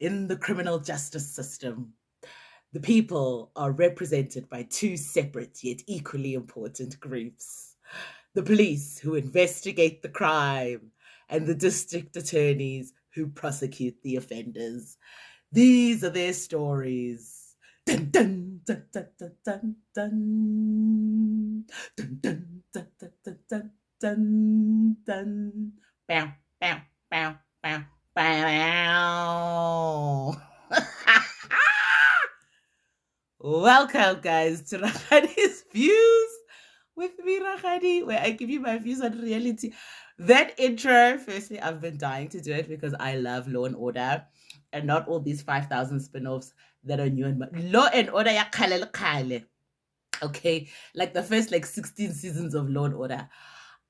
In the criminal justice system, the people are represented by two separate yet equally important groups: the police, who investigate the crime, and the district attorneys, who prosecute the offenders. These are their stories. Dun dun dun dun dun dun dun dun dun dun dun dun dun dun dun. Bow bow bow bow bow. Welcome, guys, to Raghadi's Views with me, Raghadi, where I give you my views on reality. That intro, firstly, I've been dying to do it because I love Law and Order and not all these 5,000 spin offs that are new. And Law and Order, ya khale le khale. Okay, like the first 16 seasons of Law and Order.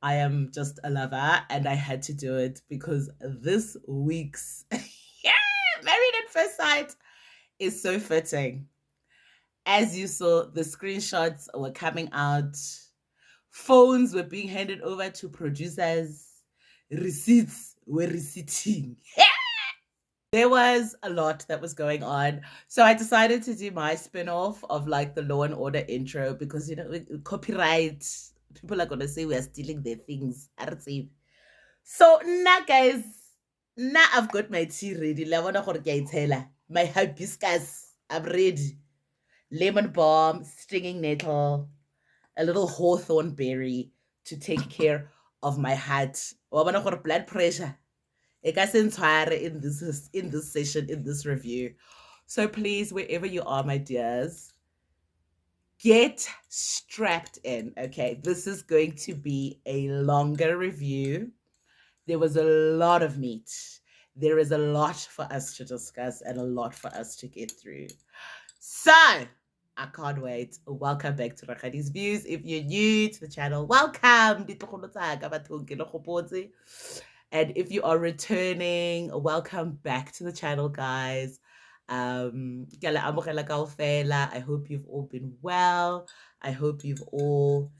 I am just a lover and I had to do it because this week's Married at First Sight is so fitting. As you saw, the screenshots were coming out, phones were being handed over to producers, receipts were receipting. There was a lot that was going on. So I decided to do my spin-off of the Law and Order intro because, copyright, people are going to say we are stealing their things. So now, guys, now I've got my tea ready. My hibiscus, I'm ready. Lemon balm, stinging nettle, a little hawthorn berry to take care of my heart. Blood pressure. In this session, in this review. So please, wherever you are, my dears, get strapped in. Okay, this is going to be a longer review. There was a lot of meat. There is a lot for us to discuss and a lot for us to get through. So, I can't wait. Welcome back to Raghadi's Views. If you're new to the channel, welcome. And if you are returning, welcome back to the channel, guys. I hope you've all been well. I hope you've all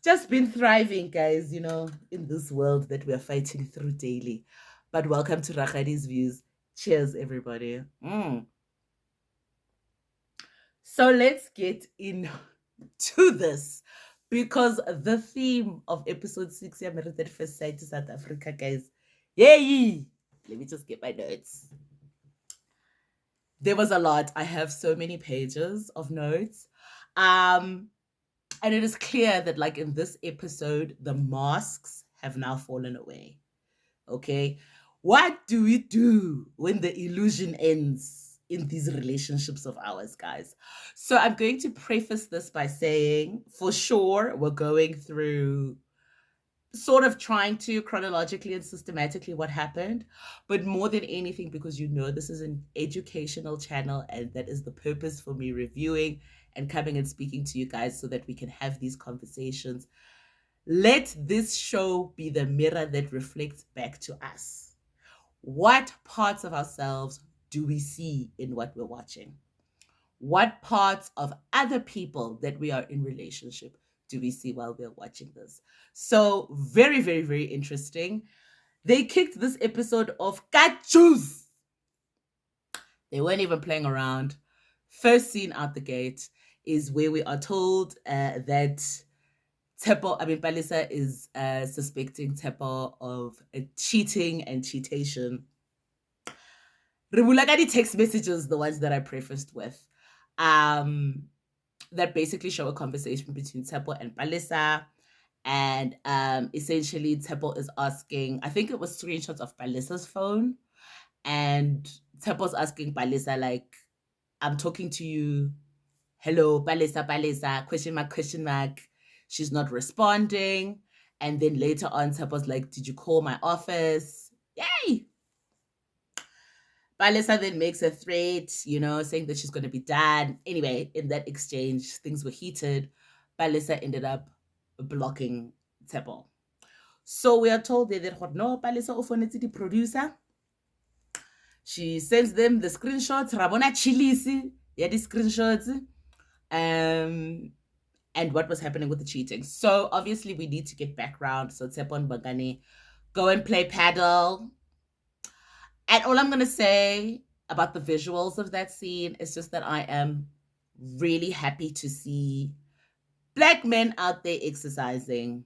just been thriving, guys, in this world that we're fighting through daily. But welcome to Raghadi's Views. Cheers, everybody. So let's get into this because the theme of episode 6, Married at First Sight to South Africa, guys. Yay! Let me just get my notes. There was a lot. I have so many pages of notes. And it is clear that in this episode, the masks have now fallen away. Okay? What do we do when the illusion ends in these relationships of ours, guys? So I'm going to preface this by saying, for sure, we're going through sort of trying to chronologically and systematically what happened, but more than anything, because this is an educational channel, and that is the purpose for me reviewing and coming and speaking to you guys so that we can have these conversations. Let this show be the mirror that reflects back to us. What parts of ourselves do we see in what we're watching? What parts of other people that we are in relationship do we see while we're watching this? So very, very, very interesting. They kicked this episode off Kachus. They weren't even playing around. First scene out the gate is where we are told that Palesa is suspecting Tshepo of cheating and cheatation. Rebulagadi text messages, the ones that I prefaced with, that basically show a conversation between Tshepo and Palesa. And essentially, Tshepo is asking, I think it was screenshots of Palesa's phone. And Tshepo's asking Palesa, I'm talking to you. Hello, Palesa, Palesa, question mark, question mark. She's not responding. And then later on, Tshepo's like, did you call my office? Yay! Palesa then makes a threat, saying that she's going to be done. Anyway, in that exchange, things were heated. Palesa ended up blocking Tshepo. So we are told that no, Palesa ofonetse the producer. She sends them the screenshots. Rabona chilisi, yeah, the screenshots. And what was happening with the cheating. So obviously we need to get background. So Tshepo and Bongani go and play paddle. And all I'm going to say about the visuals of that scene. It's just that I am really happy to see black men out there exercising.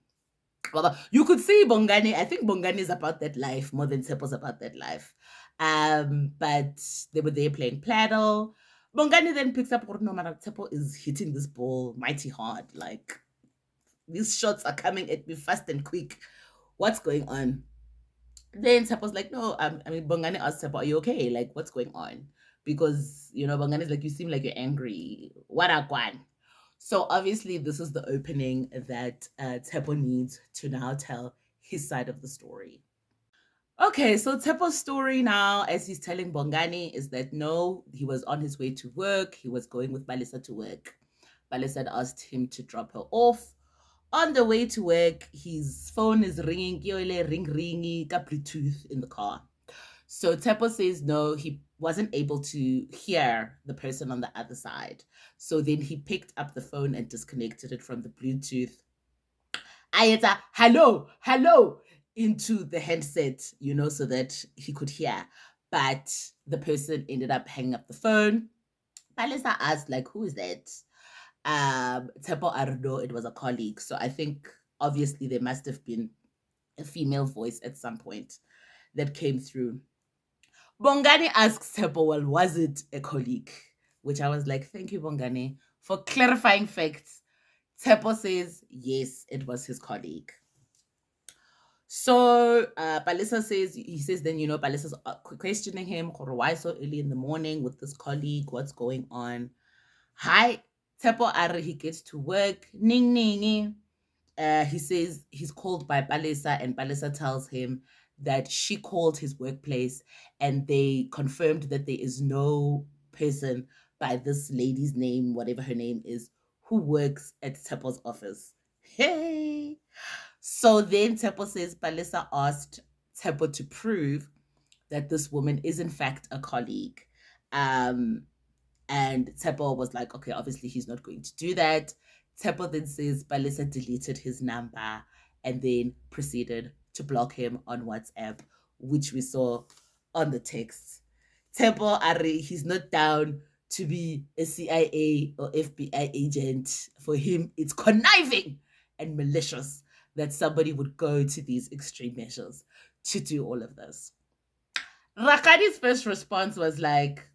Well, you could see Bongani. I think Bongani is about that life more than Tshepo's about that life. But they were there playing paddle. Bongani then picks up no matter Tshepo is hitting this ball mighty hard. Like these shots are coming at me fast and quick. What's going on? Then Tshepo's like, no, I mean, Bongani asked Tshepo, are you okay? Like, what's going on? Because, Bongani is like, you seem like you're angry. What a kwan? So obviously, this is the opening that Tshepo needs to now tell his side of the story. Okay, so Tshepo's story now, as he's telling Bongani, is that no, he was on his way to work. He was going with Palesa to work. Palesa had asked him to drop her off. On the way to work, his phone is ringing, ring, ka Bluetooth in the car. So Tshepo says no, he wasn't able to hear the person on the other side. So then he picked up the phone and disconnected it from the Bluetooth. Ayeta, hello, into the headset, so that he could hear. But the person ended up hanging up the phone. Palesa asked, like, who is that? Tshepo, I don't know, it was a colleague. So I think obviously there must have been a female voice at some point that came through. Bongani asks Tshepo, well, was it a colleague? Which I was like, thank you, Bongani, for clarifying facts. Tshepo says, yes, it was his colleague. So Palesa says, then, Palesa's questioning him, why so early in the morning with this colleague? What's going on? Hi, Tshepo Are, he gets to work. Ning ning. He says he's called by Palesa, and Palesa tells him that she called his workplace and they confirmed that there is no person by this lady's name, whatever her name is, who works at Tshepo's office. Hey! So then Tshepo says Palesa asked Tshepo to prove that this woman is in fact a colleague. And Tshepo was like, okay, obviously he's not going to do that. Tshepo then says Palesa deleted his number and then proceeded to block him on WhatsApp, which we saw on the text. Tshepo Are, he's not down to be a CIA or FBI agent. For him, it's conniving and malicious that somebody would go to these extreme measures to do all of this. Rakadi's first response was like,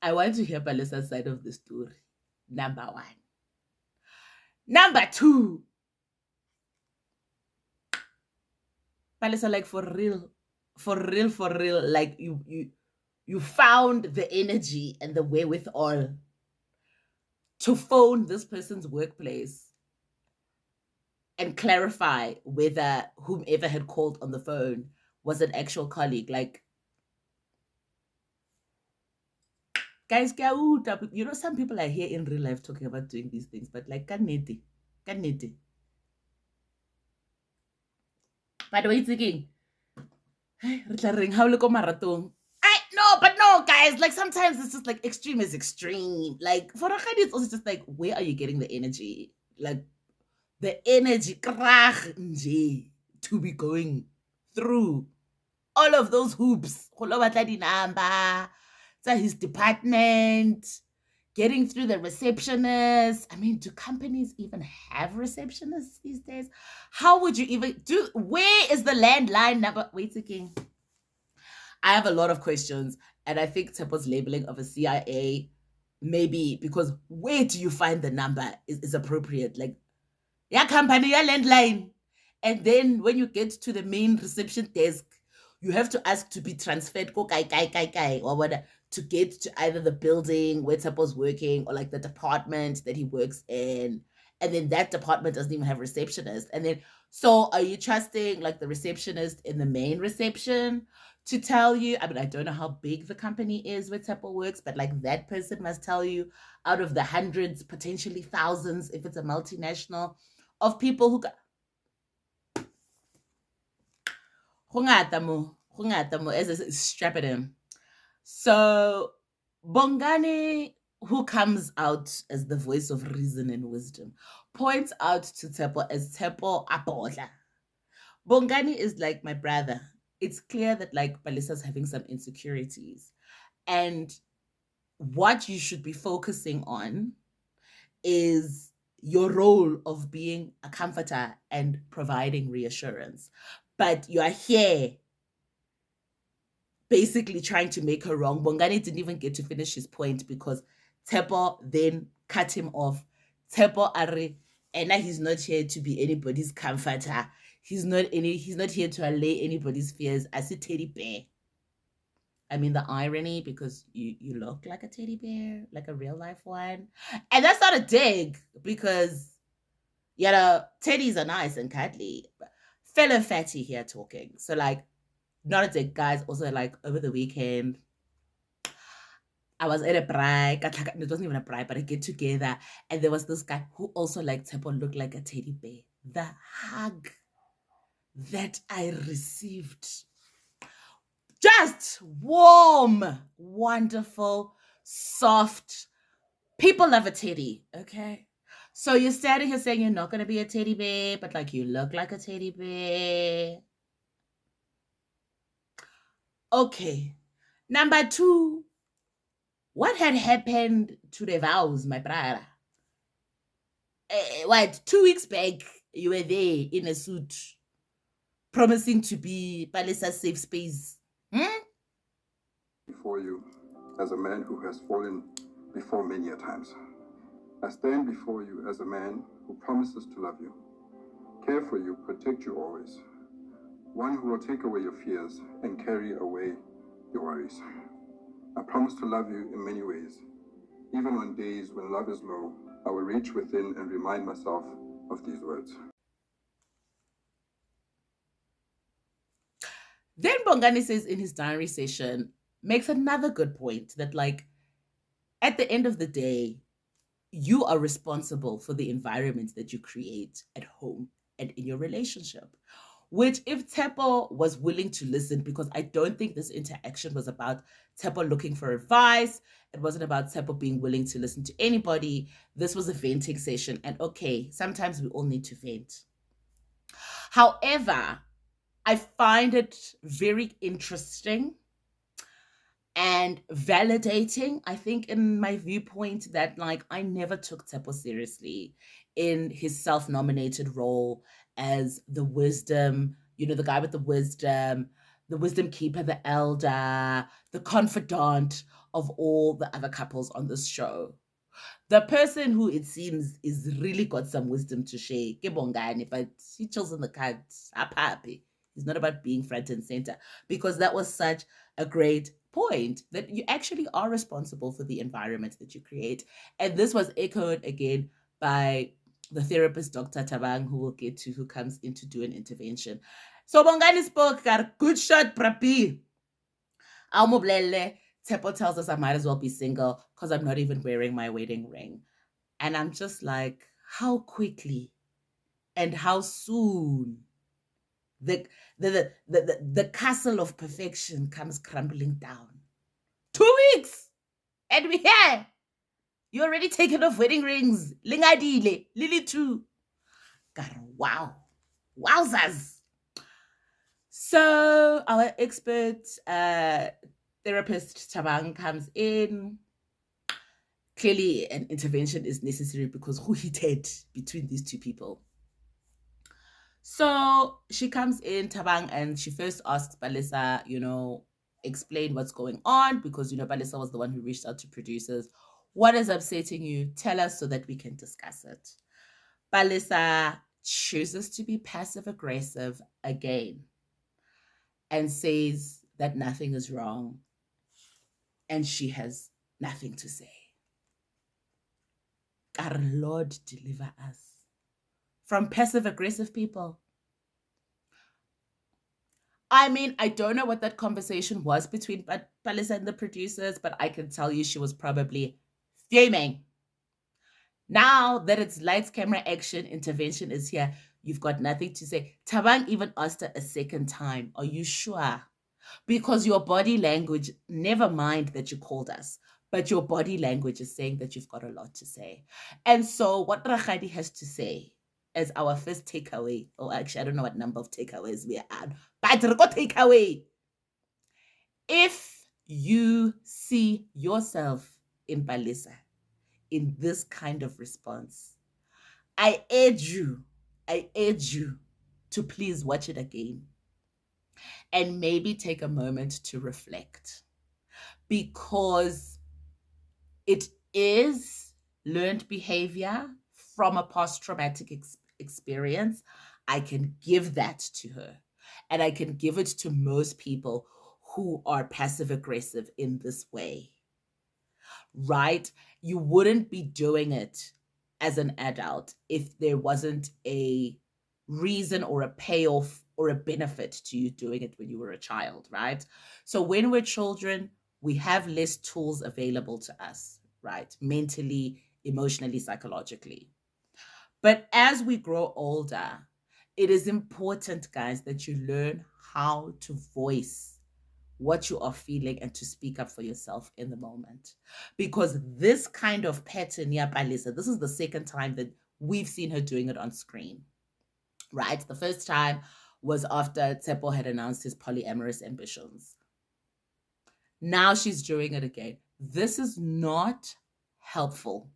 I want to hear Palesa's side of the story. Number one. Number two. Palesa, like for real, like you found the energy and the wherewithal to phone this person's workplace and clarify whether whomever had called on the phone was an actual colleague. Like, guys, some people are here in real life talking about doing these things, but like, kannete. By the way, it's again. How look maratong. But no, guys, like sometimes it's just like extreme is extreme. Like for Rakgadi, it's also just like, where are you getting the energy? Like the energy to be going through all of those hoops. Number, his department, getting through the receptionist. I mean, do companies even have receptionists these days? How would you even do? Where is the landline number? Wait again. I have a lot of questions, and I think Tshepo's labeling of a CIA, maybe because where do you find the number is appropriate. Like, yeah, company, yeah, landline. And then when you get to the main reception desk, you have to ask to be transferred, or what, to get to either the building where Tshepo's working or like the department that he works in. And then that department doesn't even have receptionists. And then, so are you trusting like the receptionist in the main reception to tell you? I mean, I don't know how big the company is where Tshepo works, but like that person must tell you out of the hundreds, potentially thousands, if it's a multinational, of people who got as strap at him. So Bongani, who comes out as the voice of reason and wisdom, points out to Tshepo as Tshepo Apola. Bongani is like, my brother. It's clear that like Palesa's having some insecurities. And what you should be focusing on is your role of being a comforter and providing reassurance. But you are here basically trying to make her wrong. Bongani didn't even get to finish his point because Tshepo then cut him off. Tshepo are, and now he's not here to be anybody's comforter. He's not here to allay anybody's fears as a teddy bear. I mean the irony, because you look like a teddy bear, like a real life one. And that's not a dig, because teddies are nice and cuddly. Fellow fatty here talking. So like, not a dig, guys. Also, like over the weekend, I was at a braai. It wasn't even a braai, but a get together. And there was this guy who also like Tshepo looked like a teddy bear. The hug that I received, just warm, wonderful, soft. People love a teddy, okay? So you're standing here saying you're not going to be a teddy bear, but like you look like a teddy bear. Okay. Number 2, what had happened to the vows, my brother? What, 2 weeks back, you were there in a suit, promising to be Palesa's safe space. Before you, as a man who has fallen before many a times. I stand before you as a man who promises to love you, care for you, protect you always. One who will take away your fears and carry away your worries. I promise to love you in many ways. Even on days when love is low, I will reach within and remind myself of these words. Then Bongani says in his diary session, makes another good point that, like, at the end of the day, you are responsible for the environment that you create at home and in your relationship. Which, if Tshepo was willing to listen, because I don't think this interaction was about Tshepo looking for advice, it wasn't about Tshepo being willing to listen to anybody. This was a venting session. And okay, sometimes we all need to vent. However, I find it very interesting and validating, I think, in my viewpoint, that like I never took Tshepo seriously in his self-nominated role as the wisdom, the guy with the wisdom keeper, the elder, the confidant of all the other couples on this show. The person who it seems is really got some wisdom to share, ke Bongani, but he chills in the cards, happy. It's not about being front and center, because that was such a great point that you actually are responsible for the environment that you create. And this was echoed again by the therapist, Dr. Tabang, who we'll get to, who comes in to do an intervention. So Bongani spoke, got a good shot, Prapi. Aumublele. Tshepo tells us I might as well be single because I'm not even wearing my wedding ring. And I'm just like, how quickly and how soon the castle of perfection comes crumbling down. 2 weeks! And we're here! You already taken off wedding rings. Lingadile, Lily too. God, wow. Wowzers. So our expert therapist Tabang comes in. Clearly, an intervention is necessary because who heated between these two people? So she comes in, Tabang, and she first asks Palesa, explain what's going on, because, Palesa was the one who reached out to producers. What is upsetting you? Tell us so that we can discuss it. Palesa chooses to be passive aggressive again and says that nothing is wrong and she has nothing to say. Our Lord deliver us from passive aggressive people. I mean, I don't know what that conversation was between Palesa and the producers, but I can tell you she was probably fuming. Now that it's lights, camera, action, intervention is here, you've got nothing to say. Tabang even asked her a second time, are you sure? Because your body language, never mind that you called us, but your body language is saying that you've got a lot to say. And so what Rakgadi has to say as our first takeaway, or actually, I don't know what number of takeaways we are at, but takeaway. If you see yourself in Palesa in this kind of response, I urge you to please watch it again and maybe take a moment to reflect, because it is learned behavior from a post traumatic experience. I can give that to her, and I can give it to most people who are passive aggressive in this way, right? You wouldn't be doing it as an adult if there wasn't a reason or a payoff or a benefit to you doing it when you were a child, right? So when we're children, we have less tools available to us, right? Mentally, emotionally, psychologically. But as we grow older, it is important, guys, that you learn how to voice what you are feeling and to speak up for yourself in the moment. Because this kind of pattern, yeah, Palesa, this is the second time that we've seen her doing it on screen, right? The first time was after Tshepo had announced his polyamorous ambitions. Now she's doing it again. This is not helpful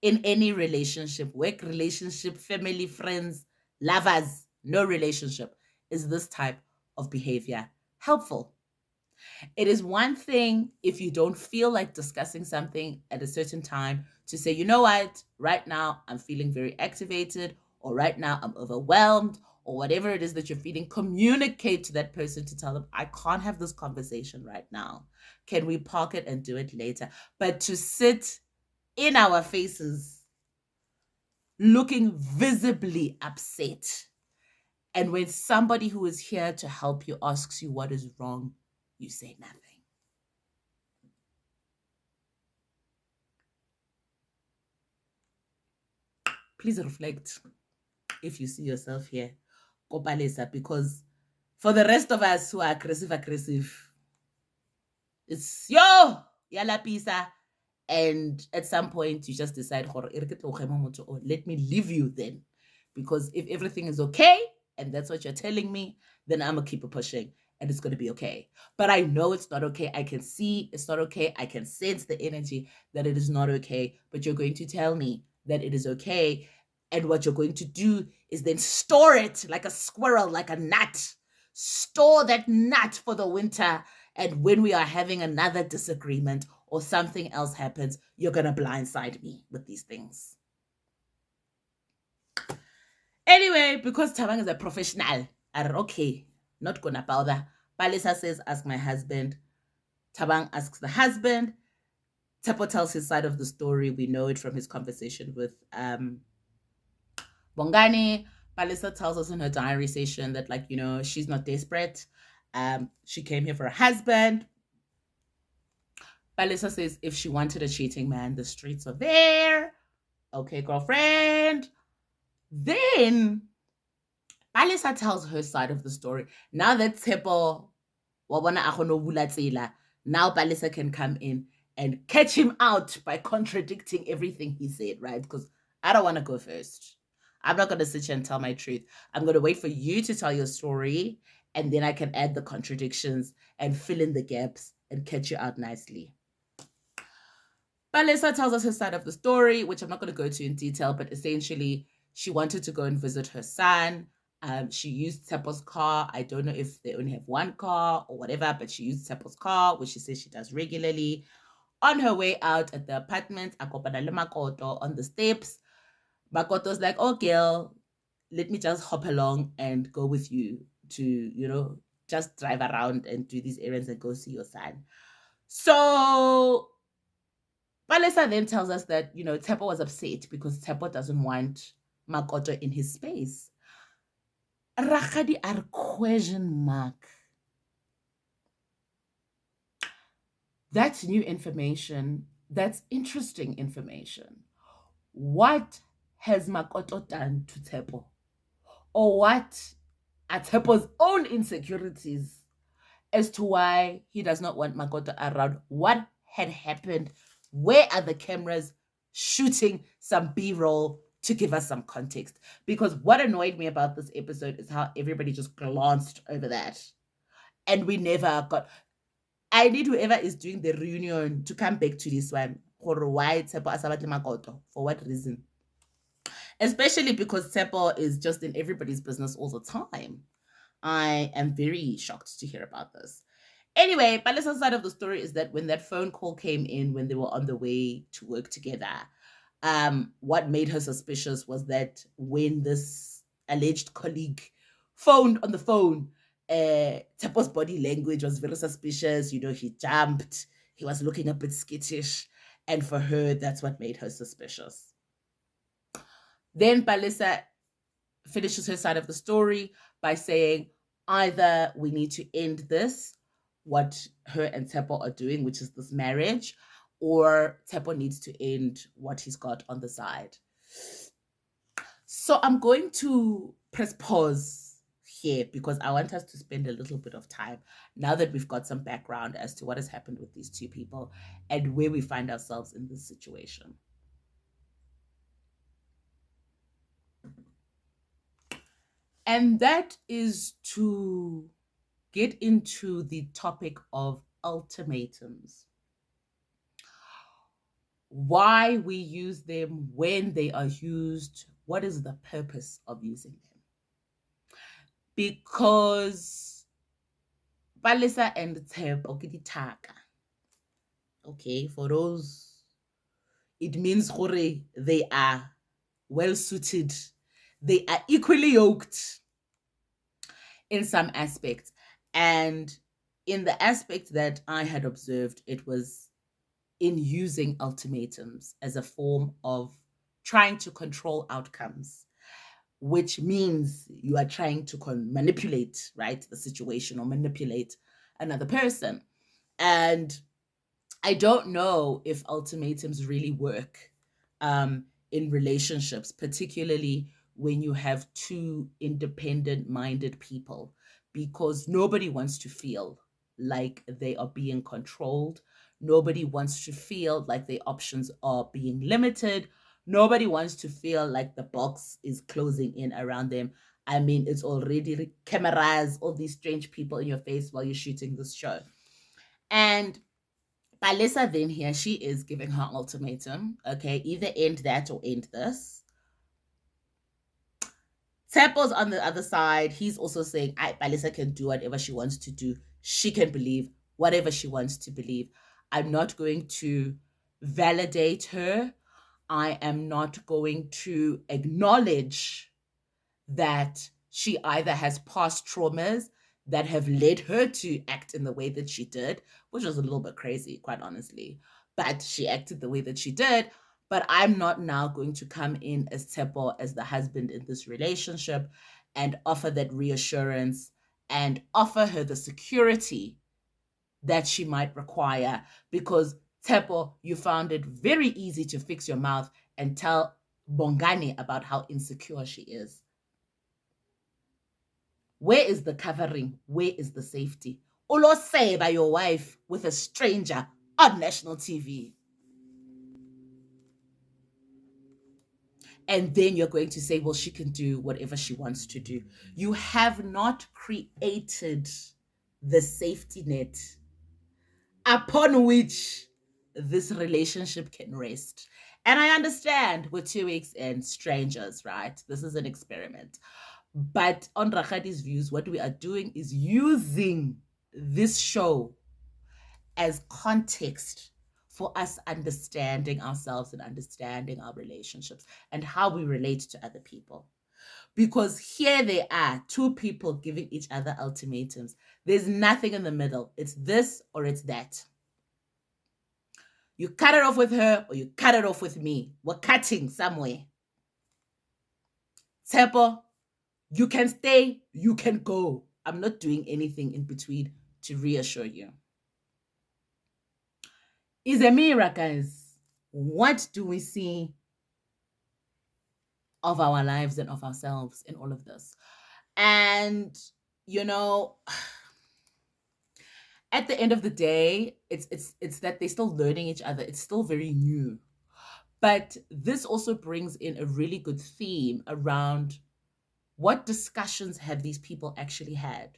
in any relationship, work relationship, family, friends, lovers, no relationship. Is this type of behavior helpful? It is one thing if you don't feel like discussing something at a certain time to say, you know what, right now I'm feeling very activated, or right now I'm overwhelmed, or whatever it is that you're feeling. Communicate to that person to tell them, I can't have this conversation right now. Can we park it and do it later? But to sit in our faces, looking visibly upset, and when somebody who is here to help you asks you what is wrong, you say nothing. Please reflect if you see yourself here, Palesa, because for the rest of us who are aggressive, it's yo, yala pisa. And at some point, you just decide, let me leave you then. Because if everything is okay, and that's what you're telling me, then I'm going to keep it pushing and it's going to be okay. But I know it's not okay. I can see it's not okay. I can sense the energy that it is not okay. But you're going to tell me that it is okay. And what you're going to do is then store it like a squirrel, like a nut. Store that nut for the winter. And when we are having another disagreement or something else happens, you're going to blindside me with these things. Anyway, because Tabang is a professional, I'm okay, not going to bother. Palesa says, ask my husband. Tabang asks the husband. Tshepo tells his side of the story. We know it from his conversation with Bongani. Palesa tells us in her diary session that, like, you know, she's not desperate. She came here for a husband. Palesa says if she wanted a cheating man, the streets are there. Okay, girlfriend. Then Palesa tells her side of the story. Now that Tshepo now Palesa can come in and catch him out by contradicting everything he said, right? Because I don't want to go first. I'm not going to sit here and tell my truth. I'm going to wait for you to tell your story, and then I can add the contradictions and fill in the gaps and catch you out nicely. Palesa tells us her side of the story, which I'm not going to go to in detail, but essentially, she wanted to go and visit her son. She used Tshepo's car. I don't know if they only have one car or whatever, but she used Tshepo's car, which she says she does regularly. On her way out at the apartment, akopana le Makoto on the steps. Makoto's like, oh, girl, let me just hop along and go with you to, you know, just drive around and do these errands and go see your son. So Palesa then tells us that, you know, Tshepo was upset because Tshepo doesn't want Makoto in his space. Rakgadi are question mark. That's new information. That's interesting information. What has Makoto done to Tshepo? Or what are Tshepo's own insecurities as to why he does not want Makoto around? What had happened? Where are the cameras shooting some B-roll to give us some context? Because what annoyed me about this episode is how everybody just glanced over that. And we never got... I need whoever is doing the reunion to come back to this one. Why Tshepo a sa batle makoto? For what reason? Especially because Tshepo is just in everybody's business all the time. I am very shocked to hear about this. Anyway, Palesa's side of the story is that when that phone call came in when they were on the way to work together, what made her suspicious was that when this alleged colleague phoned on the phone, Tepo's body language was very suspicious. You know, he jumped, he was looking a bit skittish, and for her, that's what made her suspicious. Then Palesa finishes her side of the story by saying either we need to end this, what her and Tshepo are doing, which is this marriage, or Tshepo needs to end what he's got on the side. So I'm going to press pause here because I want us to spend a little bit of time now that we've got some background as to what has happened with these two people and where we find ourselves in this situation. And that is to get into the topic of ultimatums. Why we use them, when they are used, what is the purpose of using them? Because Palesa and Tshepo ke dithaka. Okay, for those, it means gore they are well suited. They are equally yoked in some aspects. And in the aspect that I had observed, it was in using ultimatums as a form of trying to control outcomes, which means you are trying to manipulate, right, the situation or manipulate another person. And I don't know if ultimatums really work in relationships, particularly when you have two independent minded people, because nobody wants to feel like they are being controlled. Nobody wants to feel like their options are being limited. Nobody wants to feel like the box is closing in around them. I mean, it's already cameras, all these strange people in your face while you're shooting this show. And Palesa then here, she is giving her ultimatum. Okay, either end that or end this. Tshepo's on the other side. He's also saying, Palesa can do whatever she wants to do. She can believe whatever she wants to believe. I'm not going to validate her. I am not going to acknowledge that she either has past traumas that have led her to act in the way that she did, which was a little bit crazy, quite honestly. But she acted the way that she did. But I'm not now going to come in as Tshepo, as the husband in this relationship, and offer that reassurance and offer her the security that she might require. Because Tshepo, you found it very easy to fix your mouth and tell Bongani about how insecure she is. Where is the covering? Where is the safety? Olo say by your wife with a stranger on national TV. And then you're going to say, well, she can do whatever she wants to do. You have not created the safety net upon which this relationship can rest. And I understand we're 2 weeks in, strangers, right? This is an experiment. But on Rakhadi's views, what we are doing is using this show as context for us understanding ourselves and understanding our relationships and how we relate to other people. Because here they are, two people giving each other ultimatums. There's nothing in the middle. It's this or it's that. You cut it off with her or you cut it off with me. We're cutting somewhere. Tshepo, you can stay, you can go. I'm not doing anything in between to reassure you. Is a mirror, guys. What do we see of our lives and of ourselves in all of this? And, you know, at the end of the day, it's that they're still learning each other. It's still very new. But this also brings in a really good theme around what discussions have these people actually had?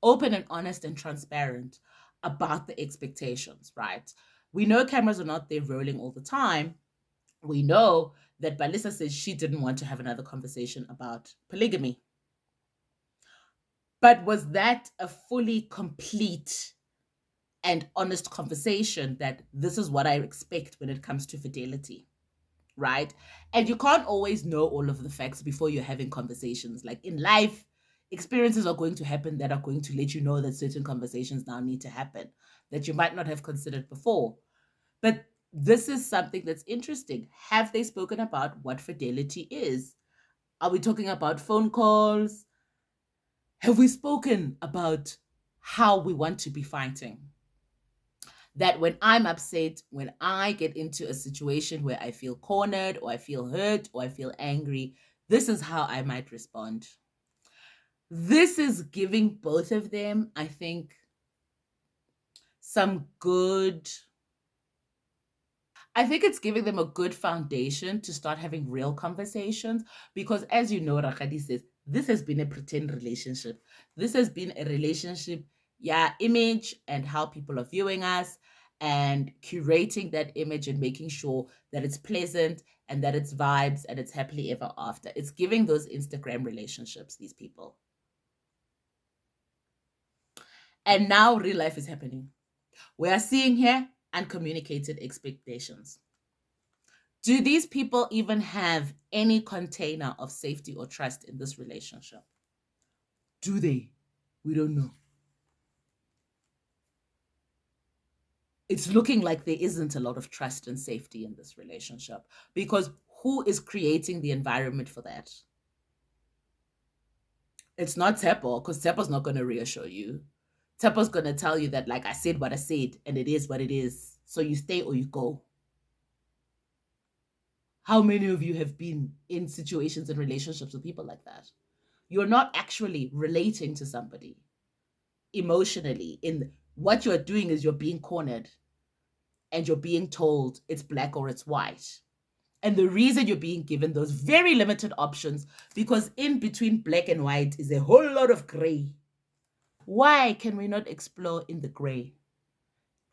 Open and honest and transparent. about the expectations, right? We know cameras are not there rolling all the time. We know that Palesa says she didn't want to have another conversation about polygamy. But was that a fully complete and honest conversation that this is what I expect when it comes to fidelity, right? And you can't always know all of the facts before you're having conversations. Like in life, experiences are going to happen that are going to let you know that certain conversations now need to happen that you might not have considered before. But this is something that's interesting. Have they spoken about what fidelity is? Are we talking about phone calls? Have we spoken about how we want to be fighting? That when I'm upset, when I get into a situation where I feel cornered or I feel hurt or I feel angry, this is how I might respond. This is giving both of them, I think, some good. I think it's giving them a good foundation to start having real conversations because, as you know, Rakadi says, this has been a pretend relationship. This has been a relationship, yeah, image and how people are viewing us and curating that image and making sure that it's pleasant and that it's vibes and it's happily ever after. It's giving those Instagram relationships, these people. And now real life is happening. We are seeing here uncommunicated expectations. Do these people even have any container of safety or trust in this relationship? Do they? We don't know. It's looking like there isn't a lot of trust and safety in this relationship because who is creating the environment for that? It's not Tshepo because Tsepo's not going to reassure you. Tsepo's going to tell you that, like, I said what I said and it is what it is. So you stay or you go. How many of you have been in situations and relationships with people like that? You're not actually relating to somebody emotionally. In what you're doing is you're being cornered and you're being told it's black or it's white. And the reason you're being given those very limited options, because in between black and white is a whole lot of gray. Why can we not explore in the gray?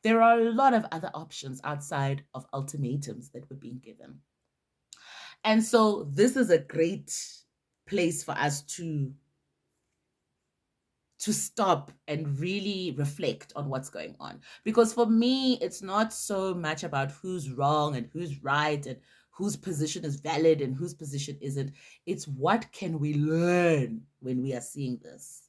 There are a lot of other options outside of ultimatums that we're being given. And so this is a great place for us to stop and really reflect on what's going on. Because for me, it's not so much about who's wrong and who's right and whose position is valid and whose position isn't. It's what can we learn when we are seeing this?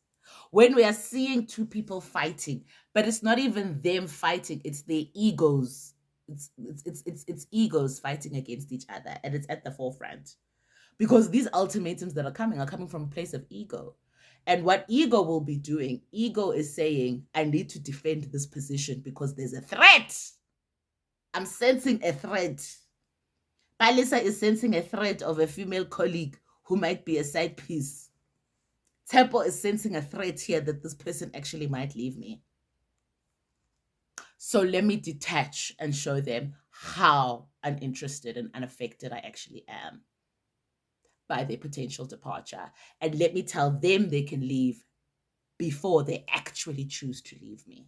When we are seeing two people fighting, but it's not even them fighting, it's their egos. It's egos fighting against each other, and it's at the forefront. Because these ultimatums that are coming from a place of ego. And what ego will be doing, ego is saying, I need to defend this position because there's a threat. I'm sensing a threat. Palesa is sensing a threat of a female colleague who might be a side piece. Tshepo is sensing a threat here that this person actually might leave me. So let me detach and show them how uninterested and unaffected I actually am by their potential departure. And let me tell them they can leave before they actually choose to leave me.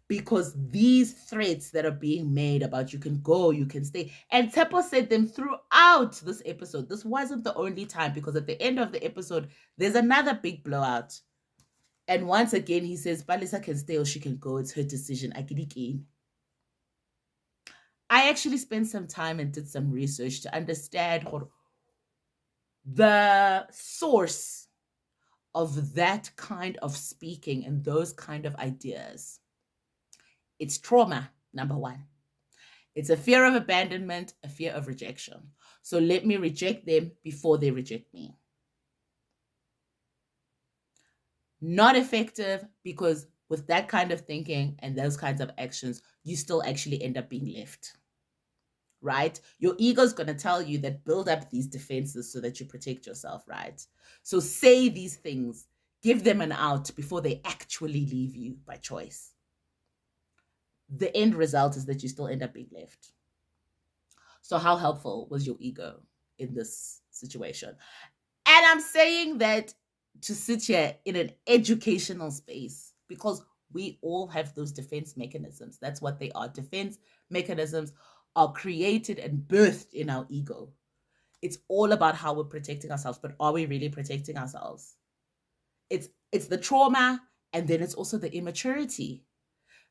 Because these threats that are being made about you can go, you can stay, and Tshepo said them throughout this episode. This wasn't the only time, because at the end of the episode, there's another big blowout. And once again, he says, Palesa can stay or she can go. It's her decision. I actually spent some time and did some research to understand the source of that kind of speaking and those kind of ideas. It's trauma, number one. It's a fear of abandonment, a fear of rejection. So let me reject them before they reject me. Not effective, because with that kind of thinking and those kinds of actions, you still actually end up being left. Right? Your ego is going to tell you that build up these defenses so that you protect yourself, right? So say these things, give them an out before they actually leave you by choice. The end result is that you still end up being left. So how helpful was your ego in this situation? And I'm saying that to sit here in an educational space because we all have those defense mechanisms. That's what they are. Defense mechanisms are created and birthed in our ego. It's all about how we're protecting ourselves, but are we really protecting ourselves? It's the trauma, and then it's also the immaturity,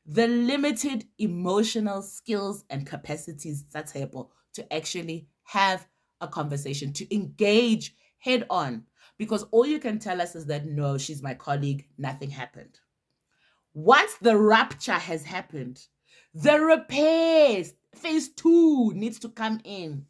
the limited emotional skills and capacities, Tshepo, to actually have a conversation, to engage head on. Because all you can tell us is that, no, she's my colleague, nothing happened. Once the rupture has happened, the repair, phase two, needs to come in.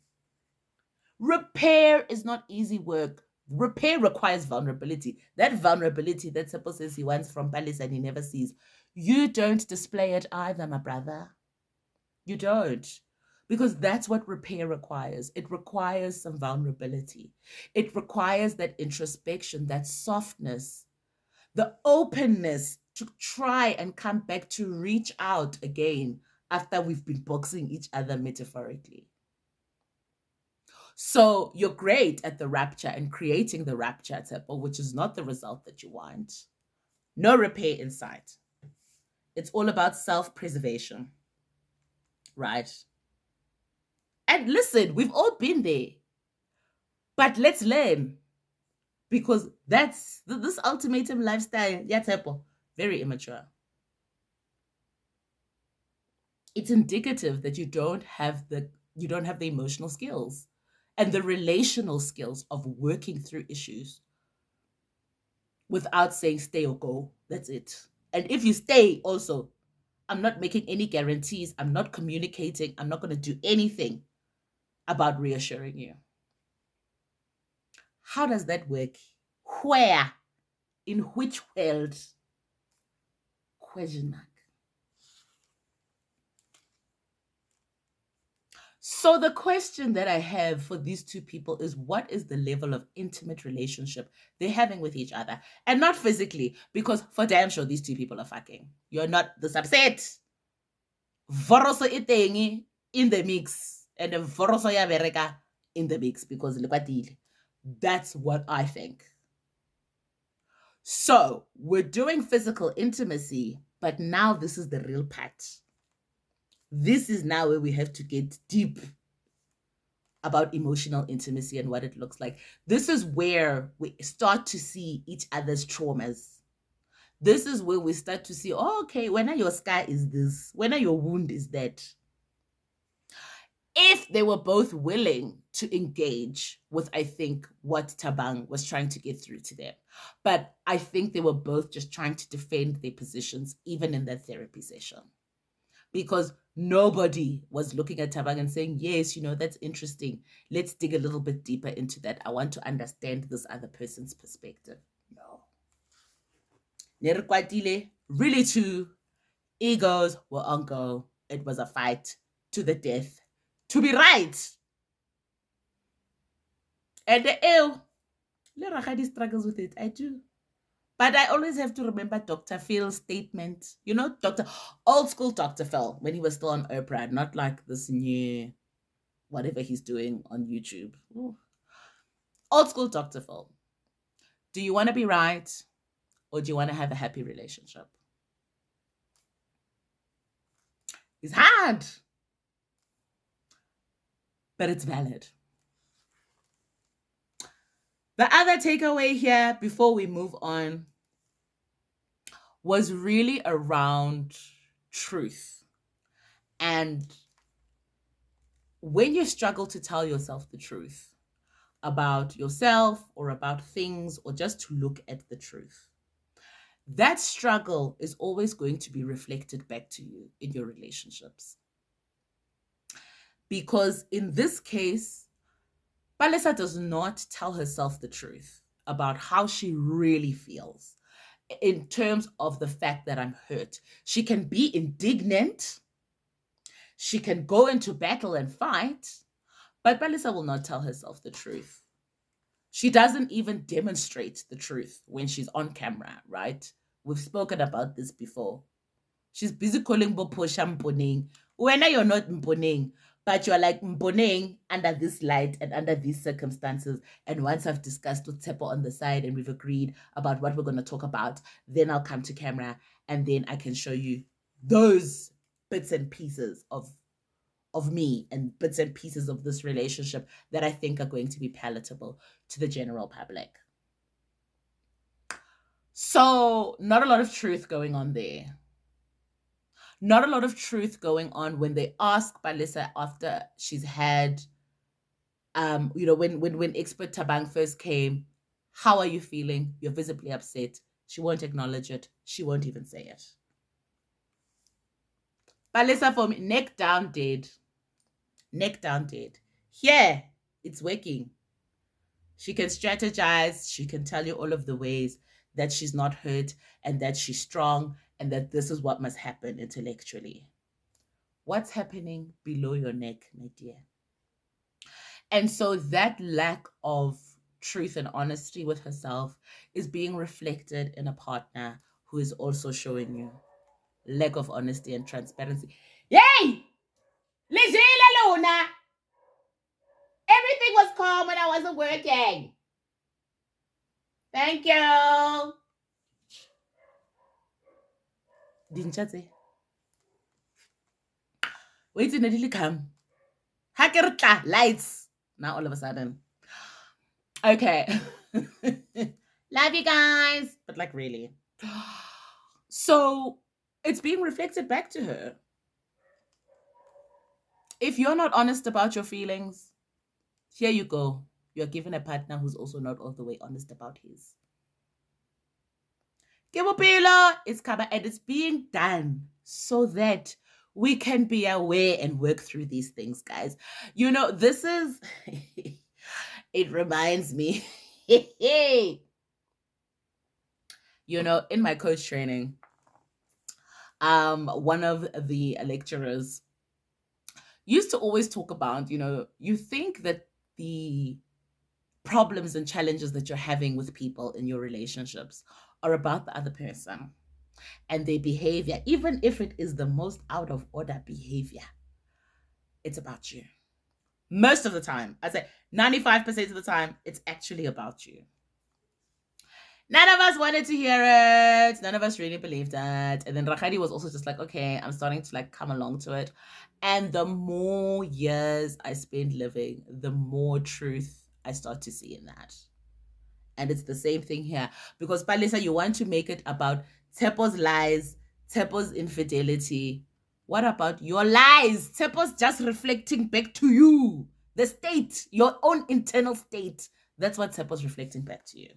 Repair is not easy work. Repair requires vulnerability. That vulnerability that Tshepo says he wants from Palesa and he never sees. You don't display it either, my brother. You don't. Because that's what repair requires. It requires some vulnerability. It requires that introspection, that softness, the openness to try and come back to reach out again after we've been boxing each other metaphorically. So you're great at the rapture and creating the rapture, Tshepo, which is not the result that you want. No repair in sight. It's all about self-preservation, right? And listen, we've all been there, but let's learn because that's this ultimatum lifestyle, yeah, Tshepo, very immature. It's indicative that you don't have the emotional skills and the relational skills of working through issues without saying stay or go. That's it. And if you stay, also, I'm not making any guarantees. I'm not communicating. I'm not going to do anything about reassuring you. How does that work? Where? In which world? Question mark. So the question that I have for these two people is, what is the level of intimate relationship they're having with each other? And not physically, because for damn sure these two people are fucking. You're not this upset. Voroso iteng in the mix. And the voroso ya bereka in the mix because that's what I think. So we're doing physical intimacy, but now this is the real part. This is now where we have to get deep about emotional intimacy and what it looks like. This is where we start to see each other's traumas. This is where we start to see, oh, okay, when your scar is this, when your wound is that. If they were both willing to engage with, I think, what Tabang was trying to get through to them. But I think they were both just trying to defend their positions, even in that therapy session. Because nobody was looking at Tabang and saying, yes, that's interesting. Let's dig a little bit deeper into that. I want to understand this other person's perspective. No. Nerekwatile, really two egos were on go. It was a fight to the death to be right. And the ew, Lerachadi struggles with it. I do. But I always have to remember Dr. Phil's statement. Old school Dr. Phil, when he was still on Oprah, not like this new whatever he's doing on YouTube. Ooh. Old school Dr. Phil. Do you want to be right or do you want to have a happy relationship? It's hard, but it's valid. The other takeaway here before we move on was really around truth. And when you struggle to tell yourself the truth about yourself or about things or just to look at the truth, that struggle is always going to be reflected back to you in your relationships. Because in this case, Palesa does not tell herself the truth about how she really feels in terms of the fact that I'm hurt. She can be indignant. She can go into battle and fight, but Palesa will not tell herself the truth. She doesn't even demonstrate the truth when she's on camera, right? We've spoken about this before. She's busy calling Boposha Mponeng. When you're not Mponeng, but you're like mboneng under this light and under these circumstances. And once I've discussed with Tshepo on the side and we've agreed about what we're going to talk about, then I'll come to camera and then I can show you those bits and pieces of me and bits and pieces of this relationship that I think are going to be palatable to the general public. So, not a lot of truth going on there. Not a lot of truth going on when they ask Palesa after she's had, when expert Tabang first came, how are you feeling? You're visibly upset. She won't acknowledge it. She won't even say it. Palesa for me, neck down dead. Neck down dead. Yeah, it's working. She can strategize. She can tell you all of the ways that she's not hurt and that she's strong and that this is what must happen intellectually. What's happening below your neck, my dear? And so that lack of truth and honesty with herself is being reflected in a partner who is also showing you lack of honesty and transparency. Yay! Lizila Luna! Everything was calm when I wasn't working. Thank you. Didn't you say? Wait till it come. Hakerta lights. Now all of a sudden. Okay. Love you guys. But like really. So it's being reflected back to her. If you're not honest about your feelings, here you go. You're given a partner who's also not all the way honest about his. It's covered and it's being done so that we can be aware and work through these things, guys. You know, this is, it reminds me, you know, in my coach training, one of the lecturers used to always talk about, you know, you think that the problems and challenges that you're having with people in your relationships are about the other person and their behavior, even if it is the most out of order behavior, it's about you. Most of the time, I'd say 95% of the time, it's actually about you. None of us wanted to hear it. None of us really believed it. And then Rakhadi was also just like, okay, I'm starting to like come along to it. And the more years I spend living, the more truth I start to see in that. And it's the same thing here. Because Palesa, you want to make it about Tshepo's lies, Tshepo's infidelity. What about your lies? Tshepo's just reflecting back to you. The state, your own internal state. That's what Tshepo's reflecting back to you.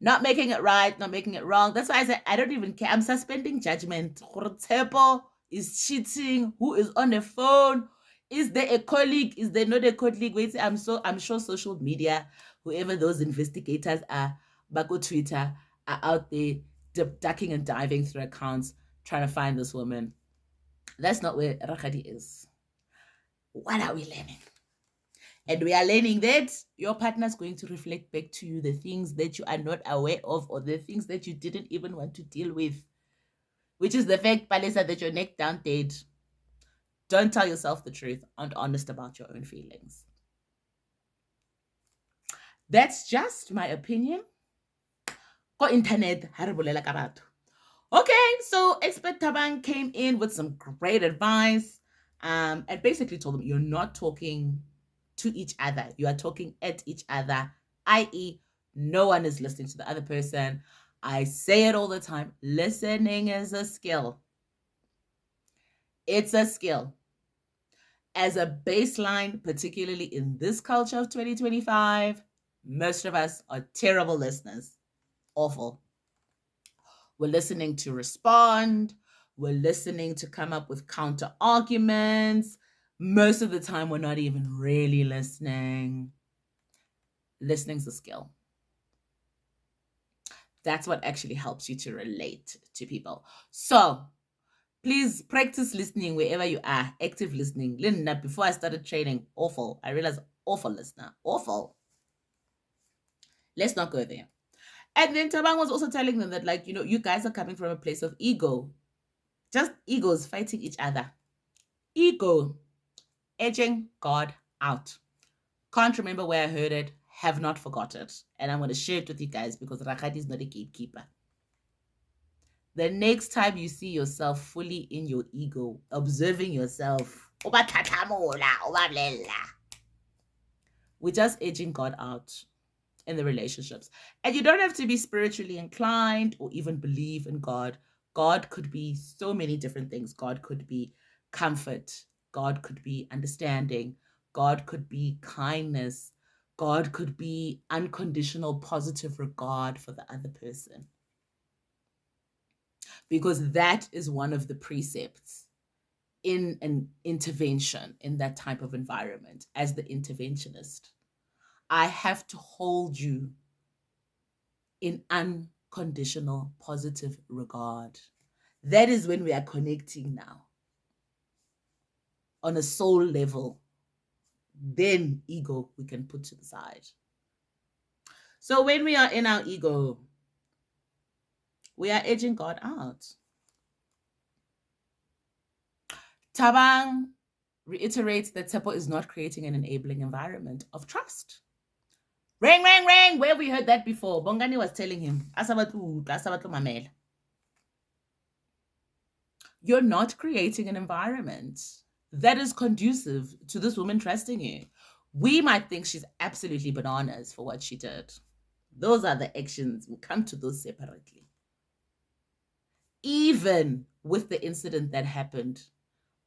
Not making it right, not making it wrong. That's why I said I don't even care. I'm suspending judgment. Tshepo is cheating. Who is on the phone? Is there a colleague? Is there not a colleague? Wait, I'm sure social media, whoever those investigators are, back on Twitter, are out there ducking and diving through accounts trying to find this woman. That's not where Rakhadi is. What are we learning? And we are learning that your partner is going to reflect back to you the things that you are not aware of or the things that you didn't even want to deal with, which is the fact, Palesa, that you're neck down dead. Don't tell yourself the truth. Aren't honest about your own feelings. That's just my opinion. Go internet. Okay, so expert Tabang came in with some great advice and basically told them you're not talking to each other. You are talking at each other, i.e., no one is listening to the other person. I say it all the time. Listening is a skill. It's a skill. As a baseline, particularly in this culture of 2025, most of us are terrible listeners. Awful. We're listening to respond. We're listening to come up with counter arguments. Most of the time, we're not even really listening. Listening's a skill. That's what actually helps you to relate to people. So please practice listening wherever you are. Active listening. Linda, before I started training, awful. I realized awful listener. Awful. Let's not go there. And then Tabang was also telling them that, like, you know, you guys are coming from a place of ego. Just egos fighting each other. Ego. Edging God out. Can't remember where I heard it, have not forgot it. And I'm going to share it with you guys because Rakadi is not a gatekeeper. The next time you see yourself fully in your ego, observing yourself, we're just edging God out in the relationships. And you don't have to be spiritually inclined or even believe in God. God could be so many different things. God could be comfort. God could be understanding. God could be kindness. God could be unconditional positive regard for the other person. Because that is one of the precepts in an intervention in that type of environment. As the interventionist, I have to hold you in unconditional positive regard. That is when we are connecting now on a soul level. Then ego we can put to the side. So when we are in our ego, we are edging God out. Tabang reiterates that Tshepo is not creating an enabling environment of trust. Ring, ring, ring. Where have we heard that before? Bongani was telling him, mamela. You're not creating an environment that is conducive to this woman trusting you. We might think she's absolutely bananas for what she did. Those are the actions. We'll come to those separately. Even with the incident that happened,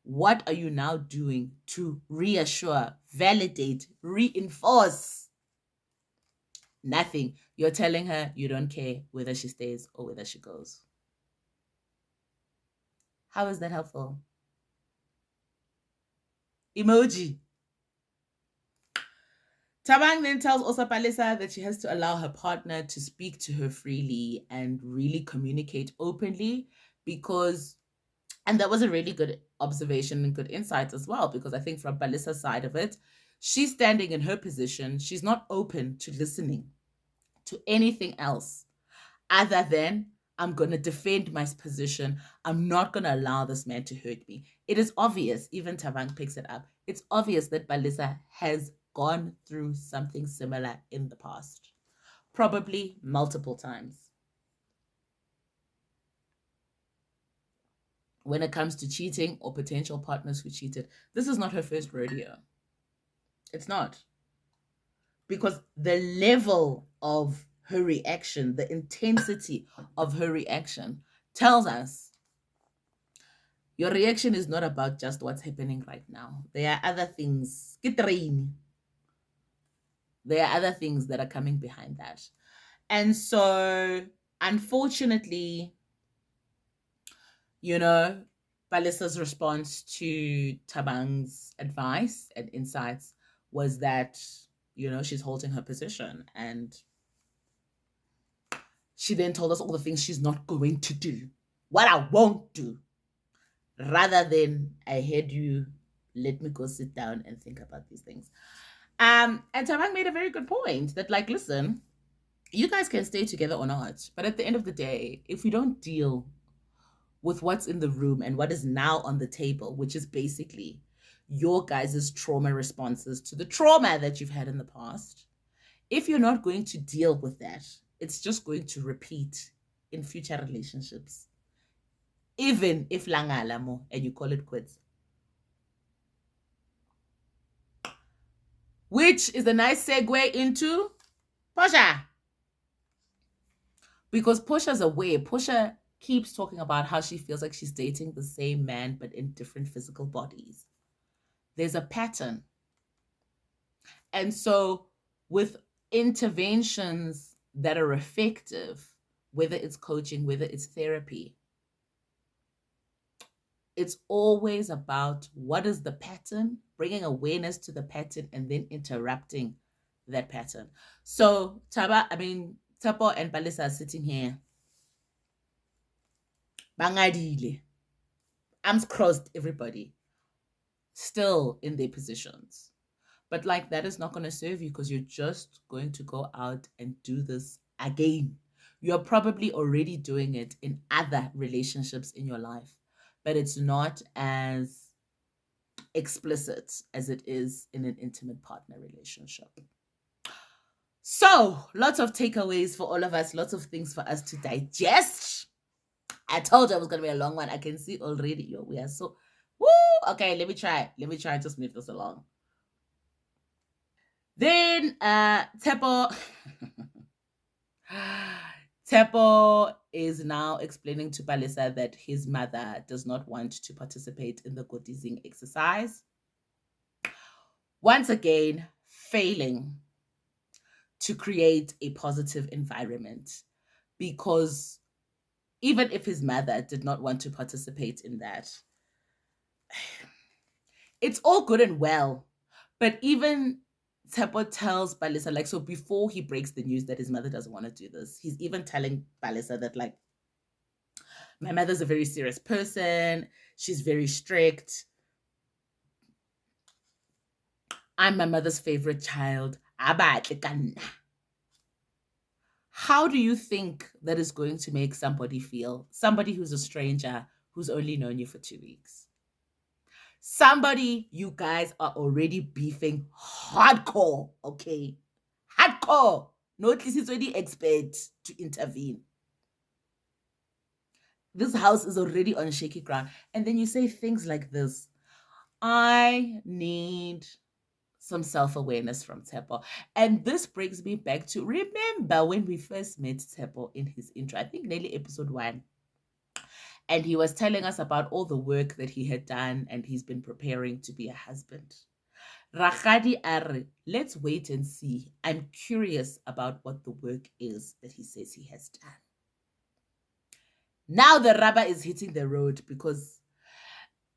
what are you now doing to reassure, validate, reinforce? Nothing. You're telling her you don't care whether she stays or whether she goes. How is that helpful? Emoji. Tabang then tells also Palesa that she has to allow her partner to speak to her freely and really communicate openly because, and that was a really good observation and good insight as well, because I think from Palesa's side of it, she's standing in her position. She's not open to listening to anything else other than I'm going to defend my position. I'm not going to allow this man to hurt me. It is obvious, even Tabang picks it up. It's obvious that Palesa has gone through something similar in the past, probably multiple times. When it comes to cheating or potential partners who cheated, this is not her first rodeo. It's not. Because the level of her reaction, the intensity of her reaction tells us your reaction is not about just what's happening right now. There are other things. There are other things that are coming behind that. And so, unfortunately, Palesa's response to Tabang's advice and insights was that, she's holding her position. And she then told us all the things she's not going to do, what I won't do, rather than I heard you, let me go sit down and think about these things. And Tabang made a very good point that, like, listen, you guys can stay together or not, but at the end of the day, if we don't deal with what's in the room and what is now on the table, which is basically your guys' trauma responses to the trauma that you've had in the past, if you're not going to deal with that, it's just going to repeat in future relationships. Even if langala mo and you call it quits. Which is a nice segue into Portia. Because Portia's aware. Portia keeps talking about how she feels like she's dating the same man but in different physical bodies. There's a pattern. And so with interventions that are effective, whether it's coaching, whether it's therapy, it's always about what is the pattern, bringing awareness to the pattern, and then interrupting that pattern. So Tshepo and Palesa are sitting here. Bangadile. Arms crossed, everybody. Still in their positions. But like that is not going to serve you because you're just going to go out and do this again. You're probably already doing it in other relationships in your life, but it's not as explicit as it is in an intimate partner relationship. So, lots of takeaways for all of us, lots of things for us to digest. I told you it was going to be a long one. I can see already. Yo, we are so. Woo! Okay, let me try. Let me try to move this along. Then, Tshepo. Tshepo is now explaining to Palesa that his mother does not want to participate in the Godizing exercise. Once again, failing to create a positive environment, because even if his mother did not want to participate in that, it's all good and well. But even Tshepo tells Palesa, like, so before he breaks the news that his mother doesn't want to do this, he's even telling Palesa that, like, my mother's a very serious person. She's very strict. I'm my mother's favorite child. How do you think that is going to make somebody feel? Somebody who's a stranger, who's only known you for 2 weeks. Somebody you guys are already beefing hardcore, okay? Hardcore. No, at least it's already expert to intervene. This house is already on shaky ground. And then you say things like this. I need some self-awareness from Tshepo. And this brings me back to, remember when we first met Tshepo in his intro, I think nearly episode 1. And he was telling us about all the work that he had done and he's been preparing to be a husband. Rakgadi are, let's wait and see. I'm curious about what the work is that he says he has done. Now the rubber is hitting the road because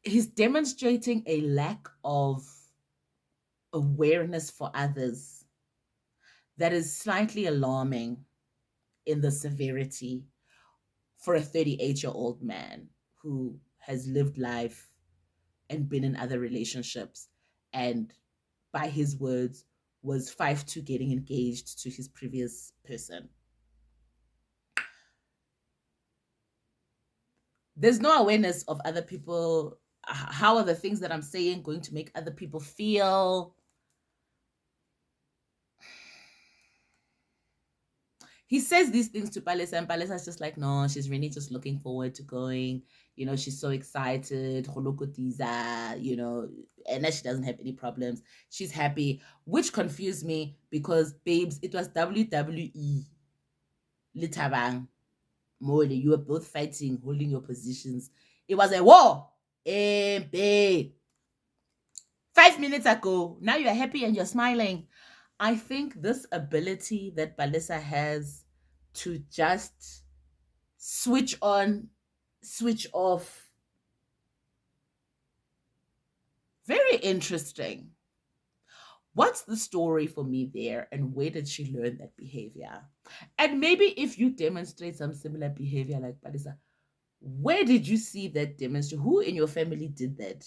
he's demonstrating a lack of awareness for others that is slightly alarming in the severity for a 38-year-old man who has lived life and been in other relationships and, by his words, was 5'2" getting engaged to his previous person. There's no awareness of other people. How are the things that I'm saying going to make other people feel? He says these things to Palesa, and Palesa's just like, no, she's really just looking forward to going. You know, she's so excited. You know, and that she doesn't have any problems. She's happy, which confused me because, babes, it was WWE. Litabang. Mole, you were both fighting, holding your positions. It was a war. Babe. 5 minutes ago, now you're happy and you're smiling. I think this ability that Palesa has to just switch on, switch off, very interesting. What's the story for me there, and where did she learn that behavior? And maybe if you demonstrate some similar behavior like Palesa, where did you see that demonstrate? Who in your family did that?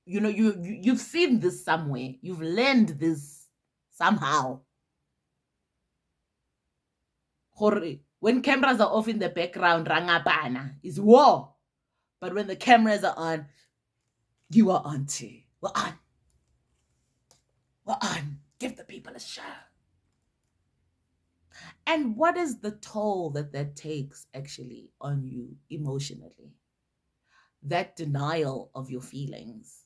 You know, you've seen this somewhere. You've learned this somehow. When cameras are off in the background, rangapana is war. But when the cameras are on, you are on too. We're on. We're on. Give the people a show. And what is the toll that takes actually on you emotionally? That denial of your feelings,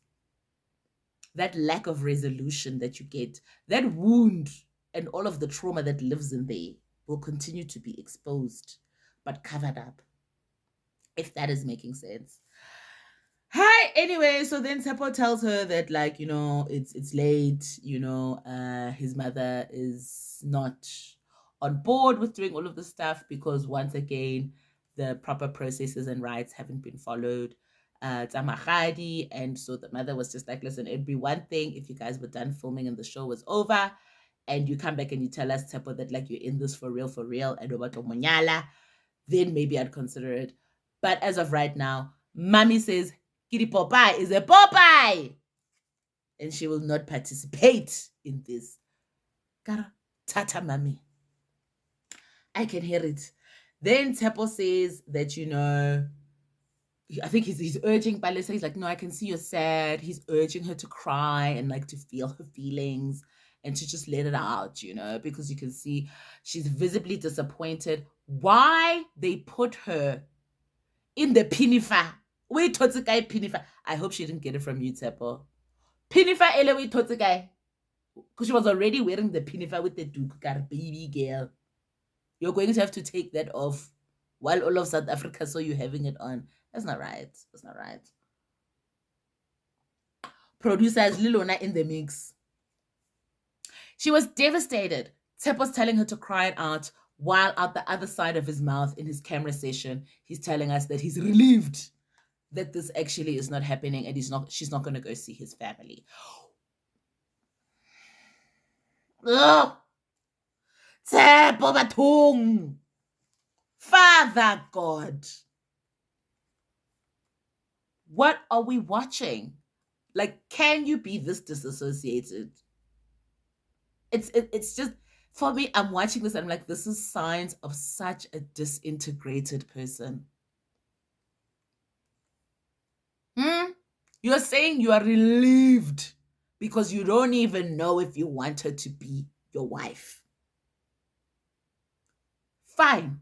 that lack of resolution that you get, that wound and all of the trauma that lives in there will continue to be exposed but covered up, if that is making sense. Hi, anyway, so then Tshepo tells her that, like, you know, it's late, you know, his mother is not on board with doing all of the stuff because, once again, the proper processes and rights haven't been followed. And so the mother was just like, listen, it'd be one thing if you guys were done filming and the show was over and you come back and you tell us, Tshepo, that, like, you're in this for real, and obato monyala, then maybe I'd consider it. But as of right now, mommy says, Kitty Popeye is a Popeye. And she will not participate in this. Kara, tata mommy. I can hear it. Then Tshepo says that, you know, I think he's urging Palesa. He's like, no, I can see you're sad. He's urging her to cry and like to feel her feelings and to just let it out, because you can see she's visibly disappointed why they put her in the pinifa. Wait, guy pinifa. I hope she didn't get it from you, Tshepo. Pinifa ele wait, guy. Because she was already wearing the pinifa with the duke, baby girl. You're going to have to take that off while all of South Africa saw you having it on. That's not right. That's not right. Producers Lilona in the mix. She was devastated. Tshepo's telling her to cry it out, while out the other side of his mouth in his camera session, he's telling us that he's relieved that this actually is not happening and she's not going to go see his family. Ugh. Tshepo bathong. Father God. What are we watching? Like, can you be this disassociated? It's just, for me, I'm watching this and I'm like, this is signs of such a disintegrated person. You're saying you are relieved because you don't even know if you want her to be your wife. Fine.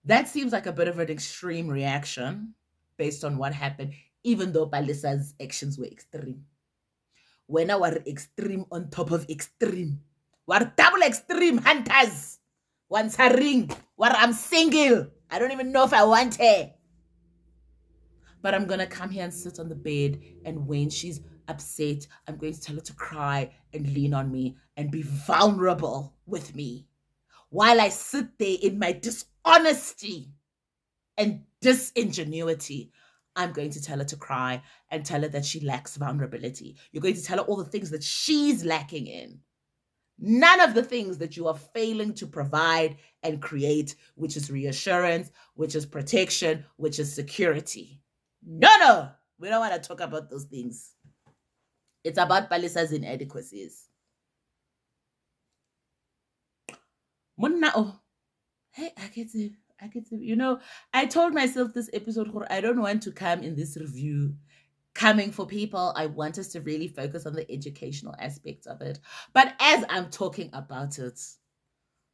That seems like a bit of an extreme reaction based on what happened, even though Palesa's actions were extreme. When I were extreme on top of extreme, we're double extreme hunters. Once a ring, where I'm single. I don't even know if I want her. But I'm going to come here and sit on the bed, and when she's upset, I'm going to tell her to cry and lean on me and be vulnerable with me while I sit there in my dishonesty and disingenuity. I'm going to tell her to cry and tell her that she lacks vulnerability. You're going to tell her all the things that she's lacking in. None of the things that you are failing to provide and create, which is reassurance, which is protection, which is security. No, we don't want to talk about those things. It's about Palesa's inadequacies. Hey, I get it. I told myself this episode, I don't want to come in this review coming for people. I want us to really focus on the educational aspects of it. But as I'm talking about it,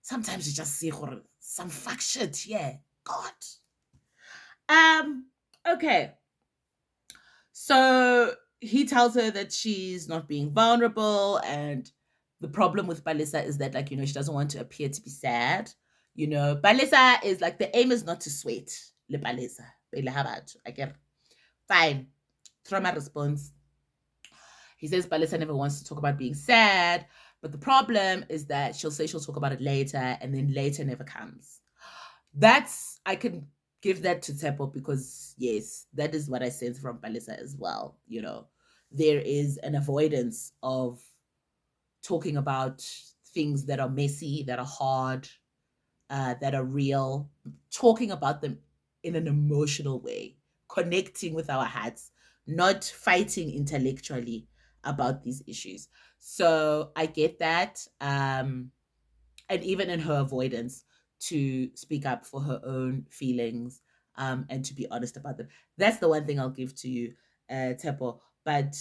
sometimes you just see some fuck shit. Yeah, God. Okay. So he tells her that she's not being vulnerable, and the problem with Palesa is that, like, she doesn't want to appear to be sad. Palesa is like, the aim is not to sweat. Le Palesa. I get fine. Trauma response. He says Palesa never wants to talk about being sad, but the problem is that she'll say she'll talk about it later, and then later never comes. I can give that to Tshepo because, yes, that is what I sense from Palesa as well. There is an avoidance of talking about things that are messy, that are hard, that are real, talking about them in an emotional way, connecting with our hearts, not fighting intellectually about these issues. So I get that. And even in her avoidance to speak up for her own feelings, and to be honest about them. That's the one thing I'll give to you, Tshepo. But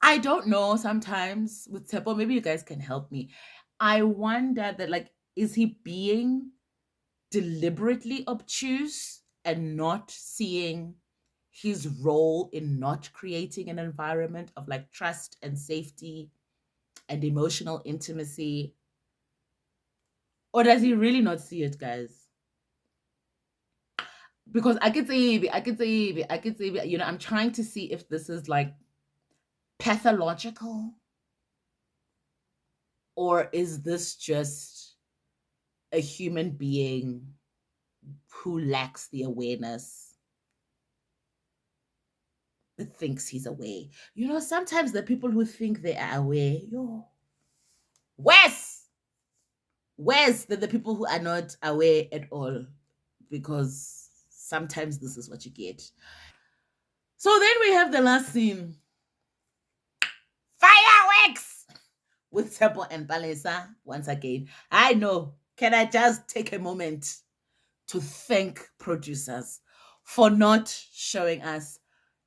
I don't know, sometimes with Tshepo, maybe you guys can help me. I wonder that, like, is he being deliberately obtuse and not seeing his role in not creating an environment of, like, trust and safety and emotional intimacy? Or does he really not see it, guys? Because I could say, I'm trying to see if this is, like, pathological, or is this just a human being who lacks the awareness that thinks he's aware. Sometimes the people who think they are aware, worse than the people who are not aware at all, because sometimes this is what you get. So then we have the last scene. Fireworks with Tshepo and Palesa once again. I know. Can I just take a moment to thank producers for not showing us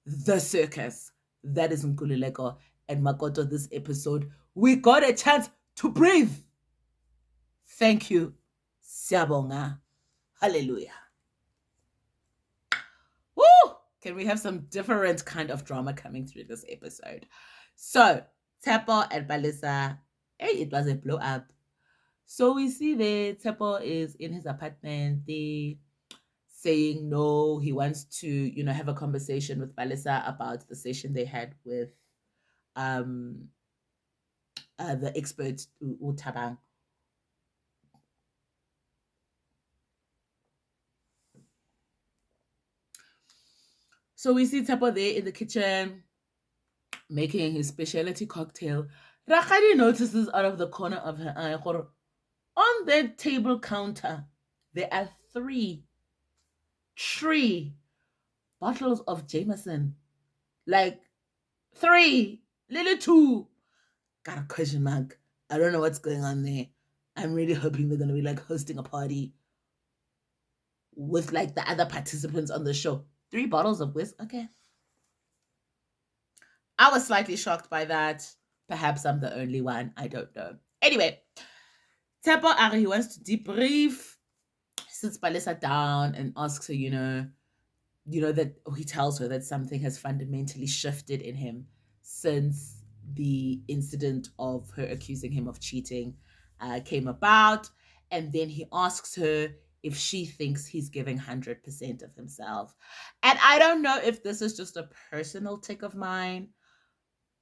the circus that is Nkululeko and Makoto this episode. We got a chance to breathe. Thank you. Siyabonga. Hallelujah. Woo! Can we have some different kind of drama coming through this episode? So, Tshepo and Palesa, hey, it was a blow up. So we see there, Tshepo is in his apartment. They saying no, he wants to, have a conversation with Palesa about the session they had with um the expert Utabang. So we see Tshepo there in the kitchen making his specialty cocktail. Rakadi notices out of the corner of her eye, on the table counter, there are three bottles of Jameson. Like three, little two. Got a question mark. I don't know what's going on there. I'm really hoping they're going to be like hosting a party with like the other participants on the show. 3 bottles of whiskey. Okay. I was slightly shocked by that. Perhaps I'm the only one. I don't know. Anyway, Tshepo Ari, he wants to debrief, sits Palesa down and asks her, that he tells her that something has fundamentally shifted in him since the incident of her accusing him of cheating came about. And then he asks her if she thinks he's giving 100% of himself. And I don't know if this is just a personal tick of mine,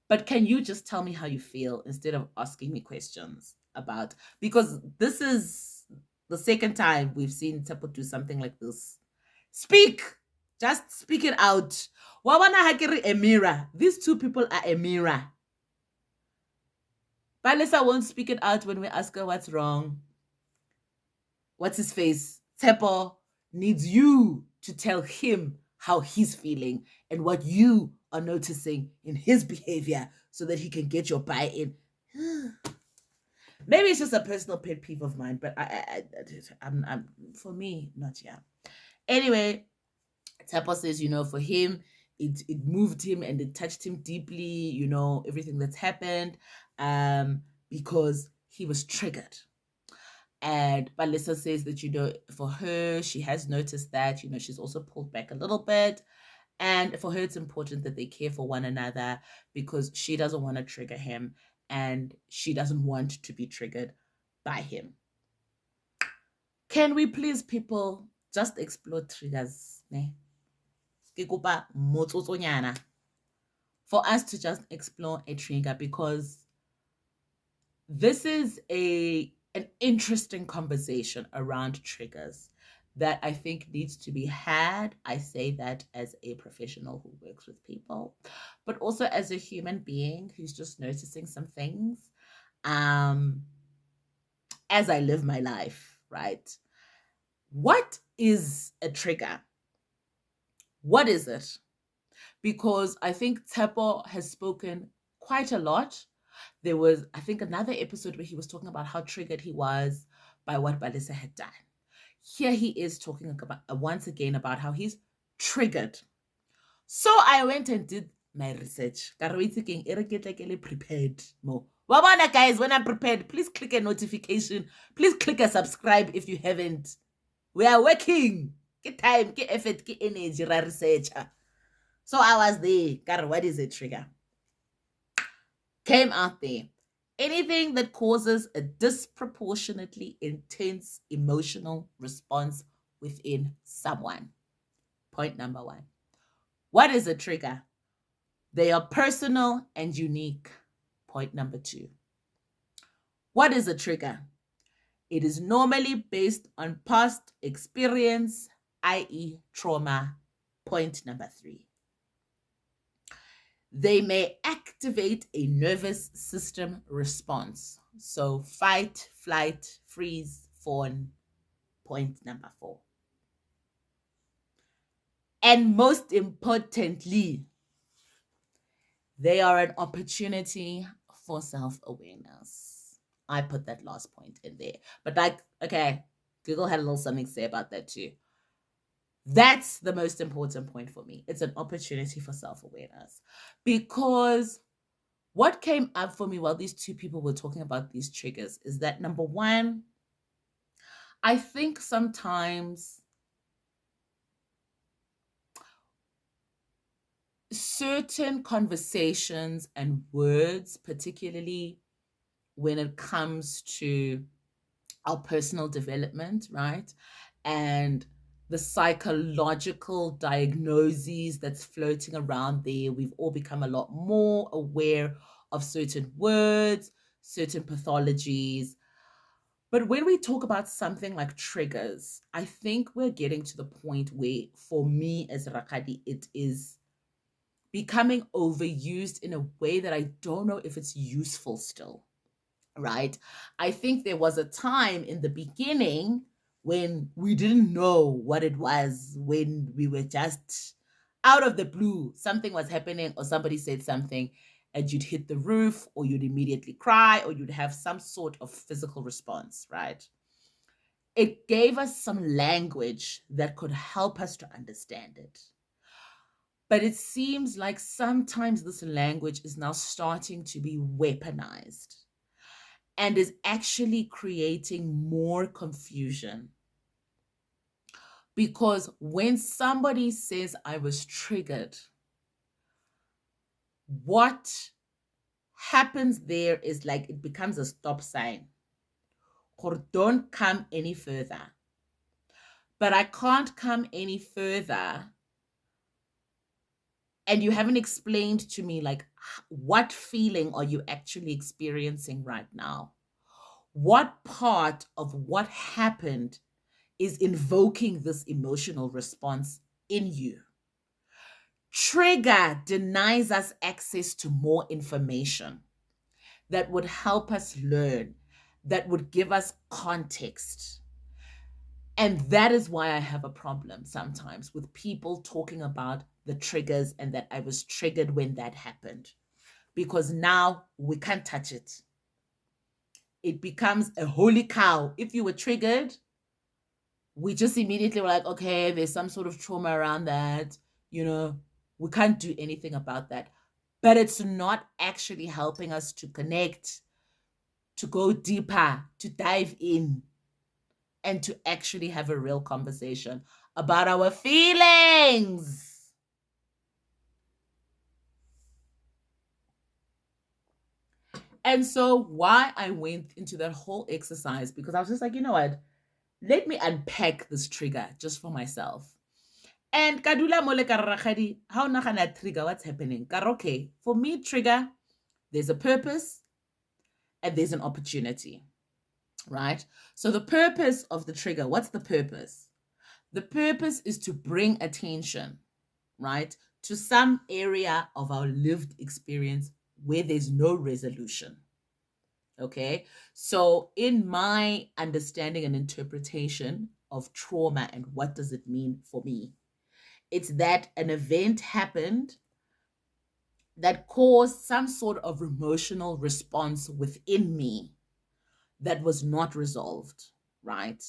but can you just tell me how you feel instead of asking me questions about, because this is the second time we've seen Tshepo do something like this. Speak! Just speak it out. Wawana Hakiri Emira. These two people are Emira. Palesa won't speak it out when we ask her what's wrong. What's his face? Tshepo needs you to tell him how he's feeling and what you are noticing in his behavior so that he can get your buy-in. Maybe it's just a personal pet peeve of mine, but I'm for me, not yeah. Anyway, Tshepo says, for him, it moved him and it touched him deeply, everything that's happened, because he was triggered. And Palesa says that, for her, she has noticed that, she's also pulled back a little bit. And for her, it's important that they care for one another because she doesn't want to trigger him and she doesn't want to be triggered by him. Can we please, people, just explore triggers? Ne? For us to just explore a trigger, because this is an interesting conversation around triggers that I think needs to be had. I say that as a professional who works with people, but also as a human being who's just noticing some things as I live my life, right? What is a trigger? What is it? Because I think Tshepo has spoken quite a lot. There was, I think, another episode where he was talking about how triggered he was by what Palesa had done. Here he is talking about once again about how he's triggered. So I went and did my research. Prepared more. Wabana guys, when I'm prepared, please click a notification. Please click a subscribe if you haven't. We are working. Get time, get effort, get energy, researcher. So I was there. What is a trigger? Came out there. Anything that causes a disproportionately intense emotional response within someone. Point number 1. What is a trigger? They are personal and unique. Point number 2. What is a trigger? It is normally based on past experience, i.e., trauma. Point number 3. They may activate a nervous system response. So fight, flight, freeze, fawn. Point number 4. And most importantly, they are an opportunity for self-awareness. I put that last point in there. But okay, Google had a little something to say about that too. That's the most important point for me. It's an opportunity for self awareness. Because what came up for me while these two people were talking about these triggers is that number one, I think sometimes certain conversations and words, particularly when it comes to our personal development, right? And the psychological diagnoses that's floating around there, we've all become a lot more aware of certain words, certain pathologies. But when we talk about something like triggers, I think we're getting to the point where, for me as Rakadi, it is becoming overused in a way that I don't know if it's useful still, right? I think there was a time in the beginning when we didn't know what it was, when we were just out of the blue, something was happening or somebody said something, and you'd hit the roof or you'd immediately cry or you'd have some sort of physical response, right? It gave us some language that could help us to understand it. But it seems like sometimes this language is now starting to be weaponized and is actually creating more confusion. Because when somebody says, I was triggered, what happens there is like it becomes a stop sign. Or don't come any further. But I can't come any further. And you haven't explained to me, like, what feeling are you actually experiencing right now? What part of what happened is invoking this emotional response in you? Trigger denies us access to more information that would help us learn, that would give us context. And that is why I have a problem sometimes with people talking about the triggers and that I was triggered when that happened. Because now we can't touch it. It becomes a holy cow. If you were triggered, we just immediately were like, okay, there's some sort of trauma around that. You know, we can't do anything about that. But it's not actually helping us to connect, to go deeper, to dive in, and to actually have a real conversation about our feelings. And so, why I went into that whole exercise, because I was just like, you know what? Let me unpack this trigger just for myself. And kadula mole karakadi, how na trigger, what's happening? Okay, for me, trigger, there's a purpose and there's an opportunity, right? So the purpose of the trigger, what's the purpose? The purpose is to bring attention, right, to some area of our lived experience where there's no resolution. Okay, so in my understanding and interpretation of trauma and what does it mean for me, it's that an event happened that caused some sort of emotional response within me that was not resolved, right?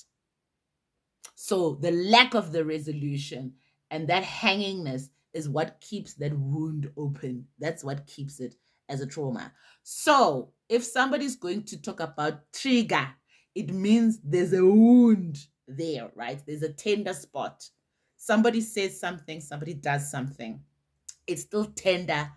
So the lack of the resolution and that hangingness is what keeps that wound open. That's what keeps it as a trauma. So if somebody's going to talk about trigger, it means there's a wound there, right? There's a tender spot. Somebody says something, somebody does something. It's still tender.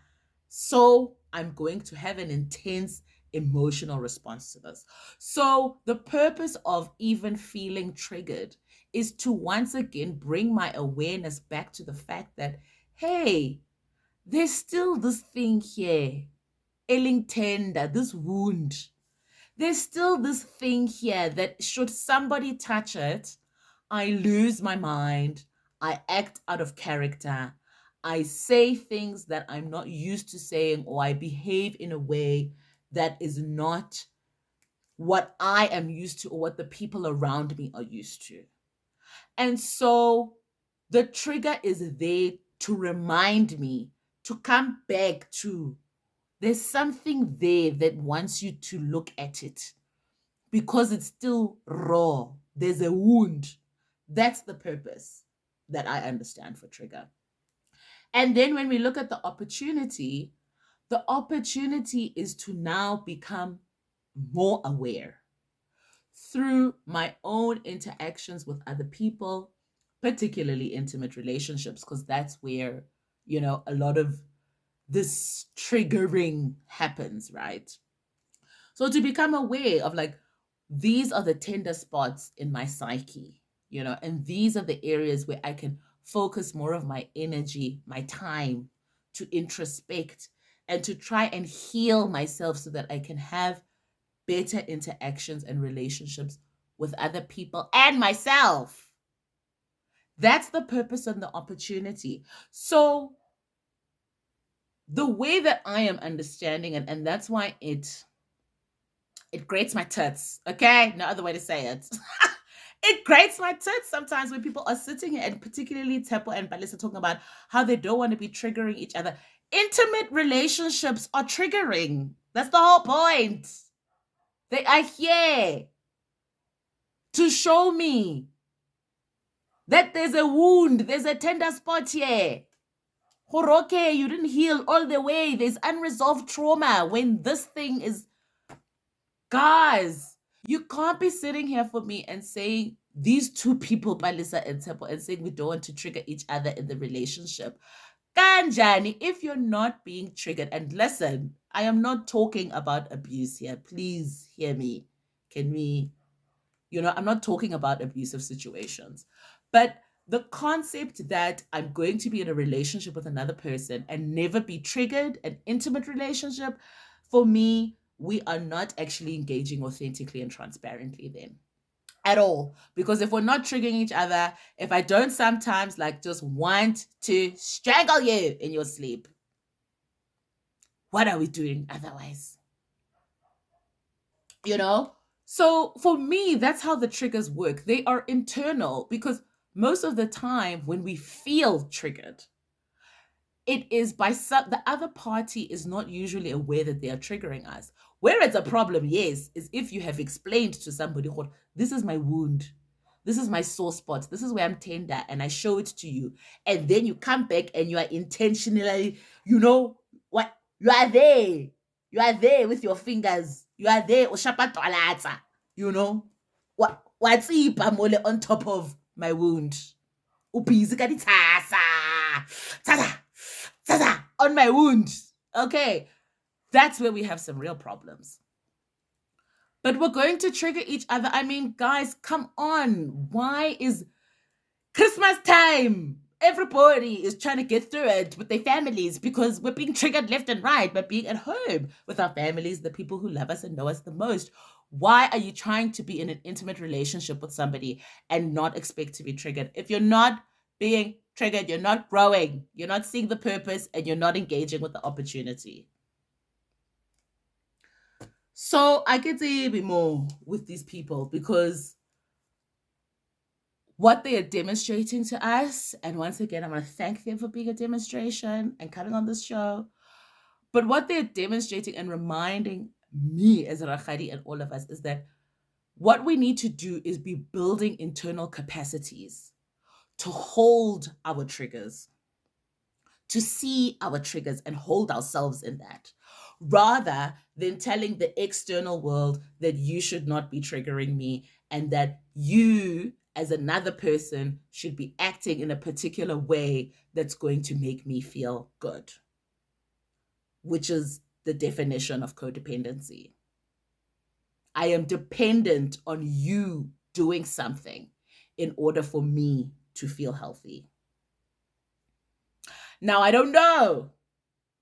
So I'm going to have an intense emotional response to this. So the purpose of even feeling triggered is to once again bring my awareness back to the fact that, hey, there's still this thing here, ailing tender, this wound. There's still this thing here that should somebody touch it, I lose my mind. I act out of character. I say things that I'm not used to saying, or I behave in a way that is not what I am used to or what the people around me are used to. And so the trigger is there to remind me to come back to there's something there that wants you to look at it because it's still raw. There's a wound. That's the purpose. that I understand for trigger. And then when we look at the opportunity is to now become more aware through my own interactions with other people, particularly intimate relationships, because that's where, a lot of this triggering happens, right? So to become aware of like, these are the tender spots in my psyche, and these are the areas where I can focus more of my energy, my time to introspect and to try and heal myself so that I can have better interactions and relationships with other people and myself. That's the purpose and the opportunity. So the way that I am understanding it, and that's why it grates my tits. Okay, no other way to say it. It grates my tits sometimes when people are sitting here, and particularly Tshepo and Palesa talking about how they don't want to be triggering each other. Intimate relationships are triggering. That's the whole point. They are here to show me that there's a wound, there's a tender spot here. Okay, you didn't heal all the way. There's unresolved trauma when this thing is. Guys, you can't be sitting here for me and saying these two people, Palesa and Tshepo, and saying we don't want to trigger each other in the relationship. Kanjani, if you're not being triggered, and listen, I am not talking about abuse here. Please hear me. Can we, I'm not talking about abusive situations, but the concept that I'm going to be in a relationship with another person and never be triggered, an intimate relationship, for me, we are not actually engaging authentically and transparently then at all. Because if we're not triggering each other, if I don't sometimes like just want to strangle you in your sleep, what are we doing otherwise? You know? So for me, that's how the triggers work. They are internal because most of the time when we feel triggered, it is by the other party is not usually aware that they are triggering us. Where it's a problem, yes, is if you have explained to somebody, this is my wound, this is my sore spot, this is where I'm tender, and I show it to you, and then you come back and you are intentionally, what you are there with your fingers, you are there, what's on top of my wound. Ubhizi ka tsa on my wound. Okay, that's where we have some real problems. But we're going to trigger each other. I mean, guys, come on. Why is Christmas time? Everybody is trying to get through it with their families because we're being triggered left and right by being at home with our families, the people who love us and know us the most. Why are you trying to be in an intimate relationship with somebody and not expect to be triggered? If you're not being triggered, you're not growing, you're not seeing the purpose, and you're not engaging with the opportunity. So I get to be more with these people because what they are demonstrating to us, and once again, I'm going to thank them for being a demonstration and coming on this show, but what they're demonstrating and reminding me as Rakhadi and all of us is that what we need to do is be building internal capacities to hold our triggers, to see our triggers and hold ourselves in that, rather than telling the external world that you should not be triggering me and that you, as another person, should be acting in a particular way that's going to make me feel good, which is the definition of codependency. I am dependent on you doing something in order for me to feel healthy. Now, I don't know.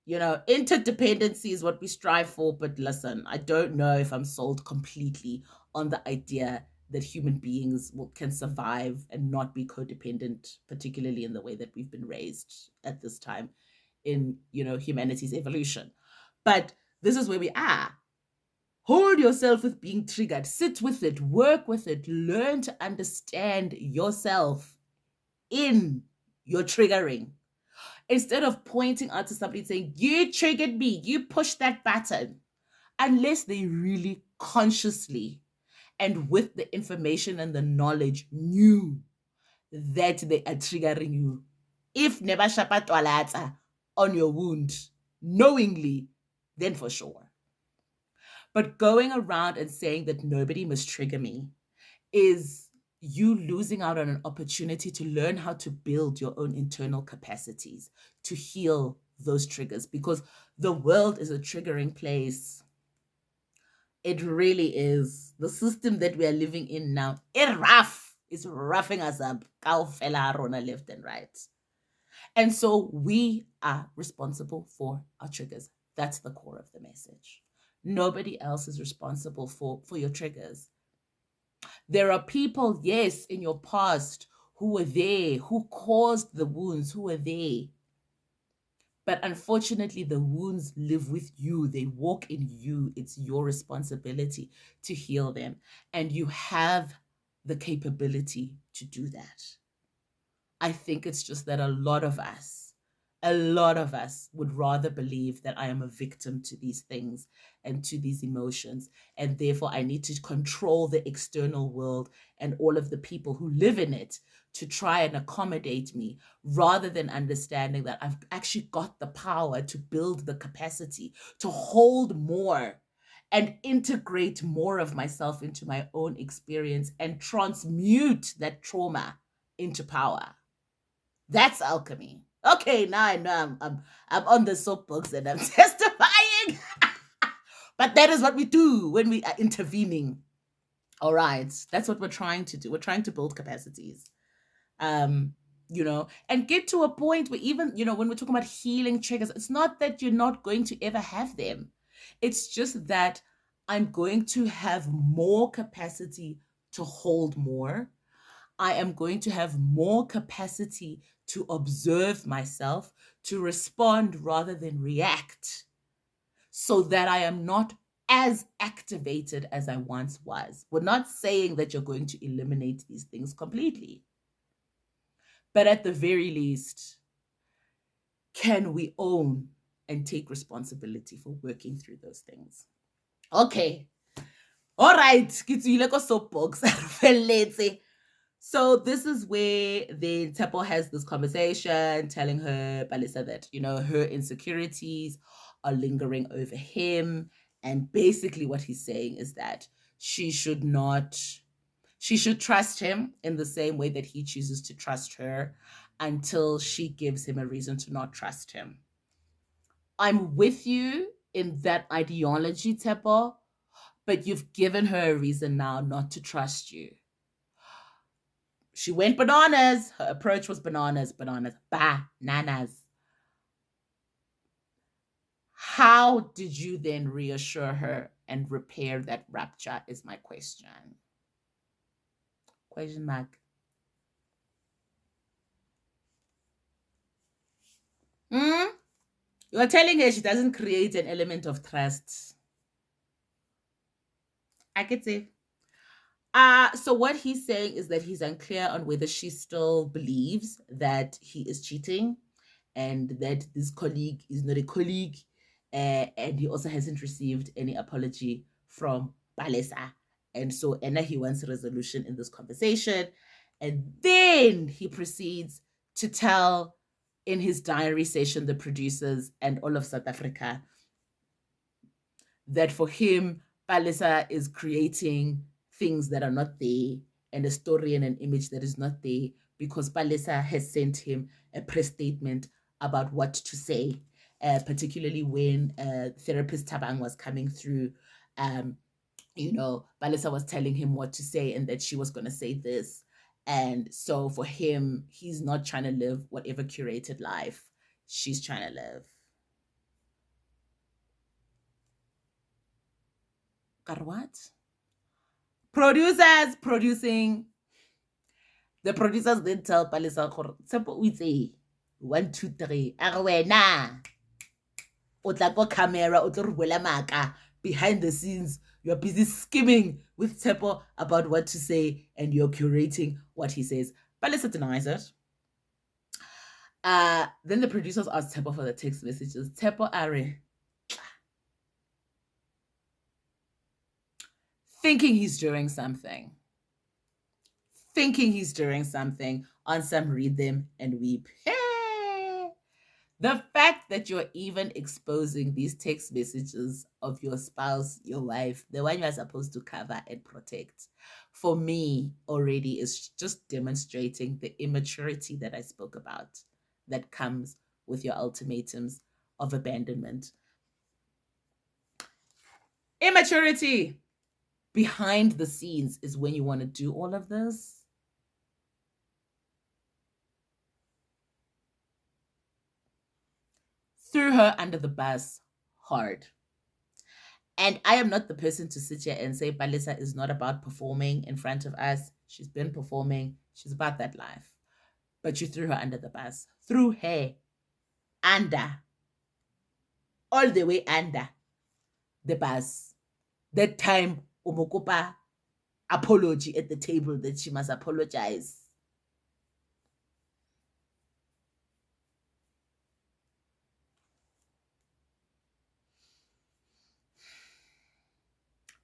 Interdependency is what we strive for, but listen, I don't know if I'm sold completely on the idea that human beings can survive and not be codependent, particularly in the way that we've been raised at this time in, humanity's evolution. But this is where we are. Hold yourself with being triggered, sit with it, work with it, learn to understand yourself in your triggering. Instead of pointing out to somebody saying, you triggered me, you pushed that button, unless they really consciously and with the information and the knowledge knew that they are triggering you. If never shapa toilet on your wound, knowingly, then for sure. But going around and saying that nobody must trigger me is you losing out on an opportunity to learn how to build your own internal capacities to heal those triggers, because the world is a triggering place. It really is. The system that we are living in now, it's rough. It's roughing us up. Left and right. And so we are responsible for our triggers. That's the core of the message. Nobody else is responsible for your triggers. There are people, yes, in your past who were there, who caused the wounds, who were there. But unfortunately, the wounds live with you. They walk in you. It's your responsibility to heal them. And you have the capability to do that. I think it's just that a lot of us would rather believe that I am a victim to these things and to these emotions. And therefore, I need to control the external world and all of the people who live in it to try and accommodate me, rather than understanding that I've actually got the power to build the capacity to hold more and integrate more of myself into my own experience and transmute that trauma into power. That's alchemy. Okay, now I know I'm on the soapbox and I'm testifying. But that is what we do when we are intervening. All right, that's what we're trying to do. We're trying to build capacities. And get to a point where, even, when we're talking about healing triggers, it's not that you're not going to ever have them. It's just that I'm going to have more capacity to hold more. I am going to have more capacity to observe myself, to respond rather than react, so that I am not as activated as I once was. We're not saying that you're going to eliminate these things completely, but at the very least, can we own and take responsibility for working through those things? Okay. All right. Soapbox. So this is where the Tshepo has this conversation telling her, Palesa, that, her insecurities are lingering over him. And basically what he's saying is that she should trust him in the same way that he chooses to trust her, until she gives him a reason to not trust him. I'm with you in that ideology, Tshepo, but you've given her a reason now not to trust you. She went bananas. Her approach was bananas. Bananas. How did you then reassure her and repair that rupture is my question. Question mark. You are telling her she doesn't create an element of trust. I could say. So what he's saying is that he's unclear on whether she still believes that he is cheating, and that this colleague is not a colleague, and he also hasn't received any apology from Palesa. And so Anna, he wants a resolution in this conversation. And then he proceeds to tell in his diary session the producers and all of South Africa that for him, Palesa is creating things that are not there, and a story and an image that is not there, because Palesa has sent him a press statement about what to say, particularly when therapist Tabang was coming through. Palesa was telling him what to say and that she was going to say this. And so for him, he's not trying to live whatever curated life she's trying to live. Got what? Producers producing. The producers didn't tell Palesa, Tshepo o itse 1, 2, 3. Are wena o tla ko camera o tlo re buela maaka. Behind the scenes, you're busy skimming with Tshepo about what to say, and you're curating what he says. Palesa denies it. Then the producers asked Tshepo for the text messages. Tshepo are thinking he's doing something. thinking he's doing something on some rhythm and weep. Hey! The fact that you're even exposing these text messages of your spouse, your wife, the one you're supposed to cover and protect, for me already is just demonstrating the immaturity that I spoke about that comes with your ultimatums of abandonment. Immaturity behind the scenes is when you want to do all of this. Threw her under the bus hard. And I am not the person to sit here and say Palesa is not about performing in front of us. She's been performing. She's about that life. But you threw her under the bus. Threw her under. All the way under the bus. That time, Umokopa apology at the table that she must apologize.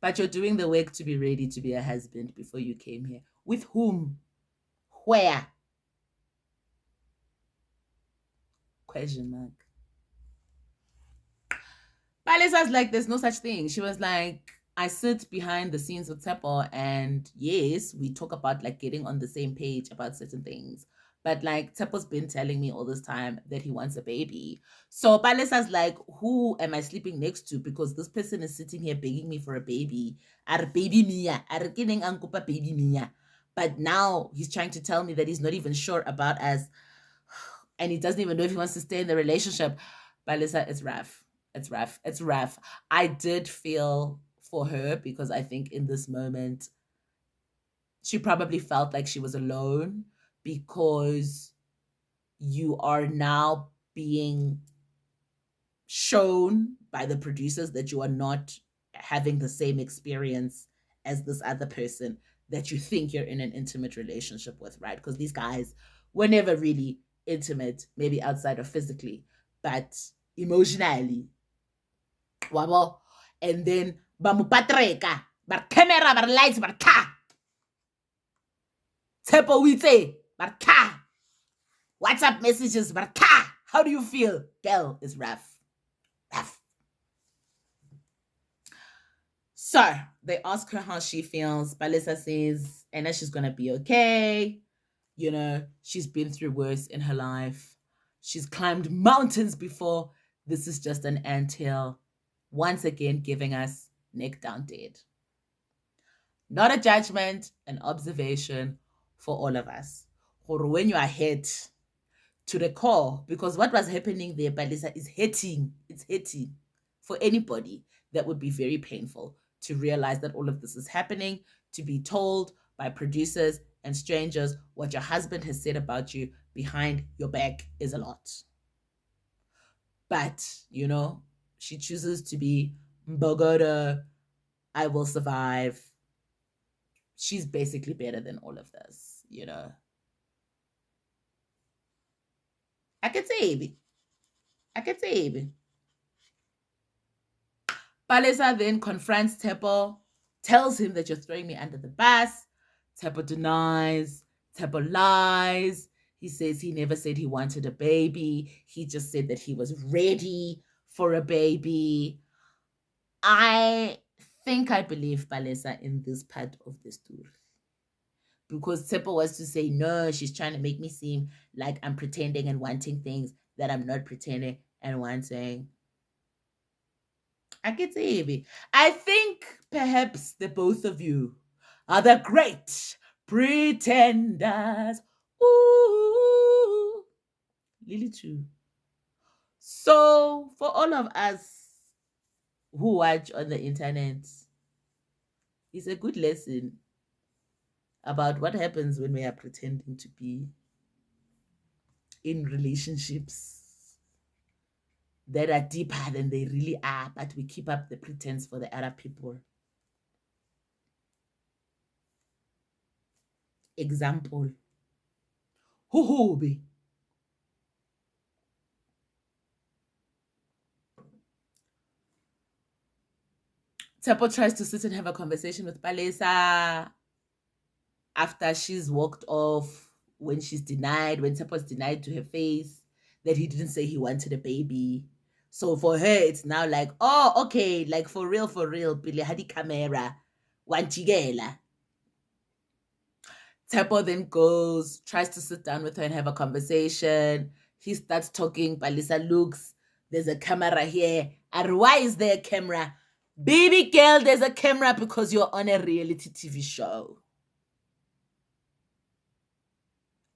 But you're doing the work to be ready to be a husband before you came here. With whom? Where? Question mark. Palesa's like, there's no such thing. She was like, I sit behind the scenes with Tshepo, and yes, we talk about like getting on the same page about certain things. But like Tshepo's been telling me all this time that he wants a baby. So Palesa's like, who am I sleeping next to? Because this person is sitting here begging me for a baby. Are baby mia. Are kidding ankupa baby mia. But now he's trying to tell me that he's not even sure about us. And he doesn't even know if he wants to stay in the relationship. Palesa, it's rough. It's rough. It's rough. I did feel for her because I think in this moment, she probably felt like she was alone because you are now being shown by the producers that you are not having the same experience as this other person that you think you're in an intimate relationship with, right? Because these guys were never really intimate, maybe outside of physically, but emotionally. Wabo. And then bamupatreka, bar camera, bar lights, bar ka. Tshepo witse, bar ka. WhatsApp messages, bar ka. How do you feel? Girl is rough. Rough. So they ask her how she feels. Palesa says, and that she's gonna be okay. You know, she's been through worse in her life. She's climbed mountains before. This is just an anthill. Once again, giving us neck down dead. Not a judgment, an observation for all of us. Or when you are hit to the core, because what was happening there, Palesa, is hitting. It's hitting for anybody. That would be very painful to realize that all of this is happening, to be told by producers and strangers what your husband has said about you behind your back is a lot. But, you know, she chooses to be Bogota, I will survive. She's basically better than all of this, you know. I could say it. I could say it. Palesa then confronts Tshepo, tells him that you're throwing me under the bus. Tshepo denies. Tshepo lies. He says he never said he wanted a baby. He just said that he was ready for a baby. I think I believe Palesa in this part of the story. Because Tshepo was to say, no, she's trying to make me seem like I'm pretending and wanting things that I'm not pretending and wanting. I can say it. I think perhaps the both of you are the great pretenders. Ooh, Lily too. So for all of us who watch on the internet, it's a good lesson about what happens when we are pretending to be in relationships that are deeper than they really are, but we keep up the pretense for the other people. Example. Huhubi. Tshepo tries to sit and have a conversation with Palesa. after she's walked off, when she's denied, when Tshepo's denied to her face that he didn't say he wanted a baby. So for her, it's now like, oh, okay, like for real, Pile Hadi camera, wanchigela. Tshepo then goes, tries to sit down with her and have a conversation. He starts talking. Palesa looks, there's a camera here. And why is there a camera? Baby girl, there's a camera because you're on a reality TV show.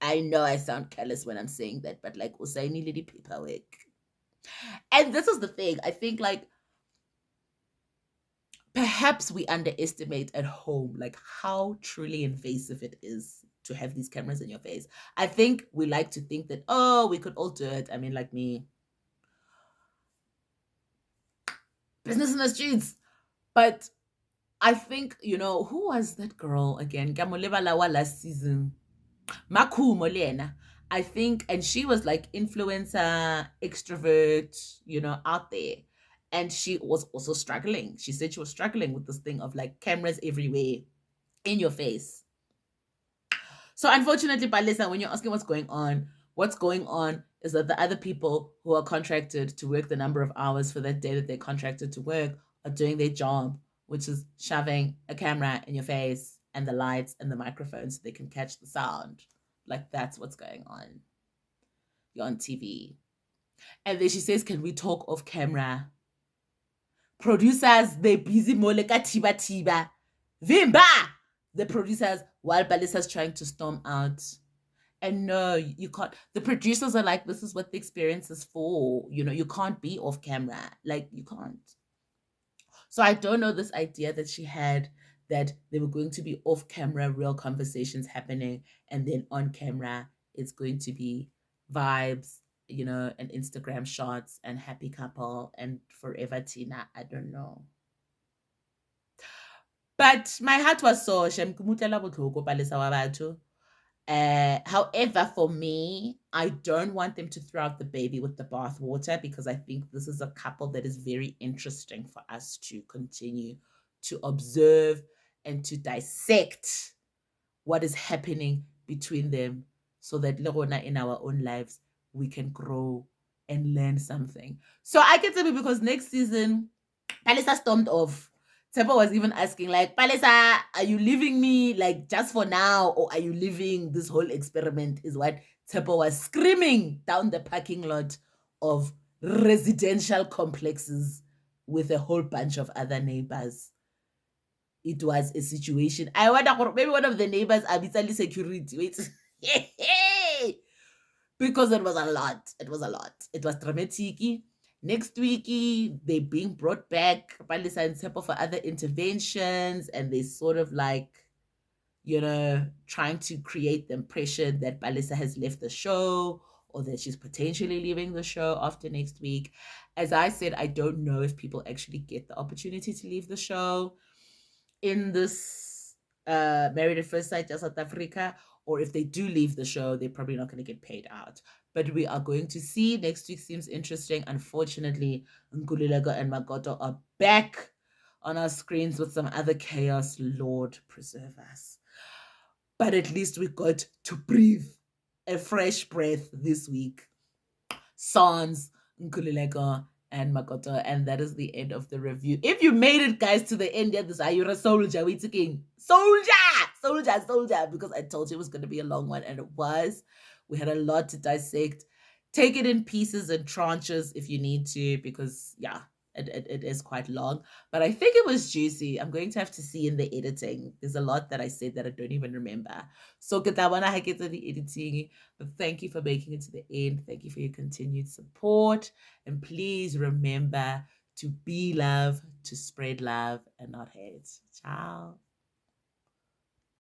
I know I sound careless when I'm saying that, but like Usaini Lady paperwork. And this is the thing. I think like perhaps we underestimate at home like how truly invasive it is to have these cameras in your face. I think we like to think that, oh, we could all do it. I mean, like me, business in the streets. But I think, who was that girl again? Gamolebalawa last season. Maku Molena. I think, and she was like influencer, extrovert, out there. And she was also struggling. She said she was struggling with this thing of like cameras everywhere in your face. So unfortunately, Palesa, when you're asking what's going on is that the other people who are contracted to work the number of hours for that day that they're contracted to work are doing their job, which is shoving a camera in your face and the lights and the microphone so they can catch the sound. Like that's what's going on. You're on TV. And then she says, can we talk off camera? Producers, they busy moleka tiba tiba. Vimba! The producers, while Palesa's trying to storm out. And no, you can't. The producers are like, this is what the experience is for. You can't be off camera. Like, you can't. So I don't know this idea that she had that there were going to be off camera real conversations happening, and then on camera it's going to be vibes, and Instagram shots and happy couple and forever Tina. I don't know. But my heart was sore. However, for me, I don't want them to throw out the baby with the bathwater because I think this is a couple that is very interesting for us to continue to observe and to dissect what is happening between them so that in our own lives we can grow and learn something. So I can tell you because next season, Palesa stormed off. Tshepo was even asking, like, Palesa, are you leaving me, like, just for now, or are you leaving this whole experiment? Is what Tshepo was screaming down the parking lot of residential complexes with a whole bunch of other neighbors. It was a situation. I wonder, maybe one of the neighbors, Abitali Security, wait. Because it was a lot. It was a lot. It was dramatic. Next week, they being brought back, Palesa and Tshepo for other interventions, and they sort of like, trying to create the impression that Palesa has left the show or that she's potentially leaving the show after next week. As I said, I don't know if people actually get the opportunity to leave the show in this Married at First Sight South Africa, or if they do leave the show, they're probably not going to get paid out. But we are going to see. Next week seems interesting. Unfortunately, Nkululeko and Magoto are back on our screens with some other chaos. Lord preserve us. But at least we got to breathe a fresh breath this week. Sans, Nkululeko, and Makoto. And that is the end of the review. If you made it, guys, to the end of this, are you a soldier? We taking soldier, because I told you it was going to be a long one, and it was. We had a lot to dissect. Take it in pieces and tranches if you need to, because yeah, it is quite long. But I think it was juicy. I'm going to have to see in the editing. There's a lot that I said that I don't even remember. So ketawana ha ke tsa the editing. But thank you for making it to the end. Thank you for your continued support. And please remember to be love, to spread love and not hate. Ciao.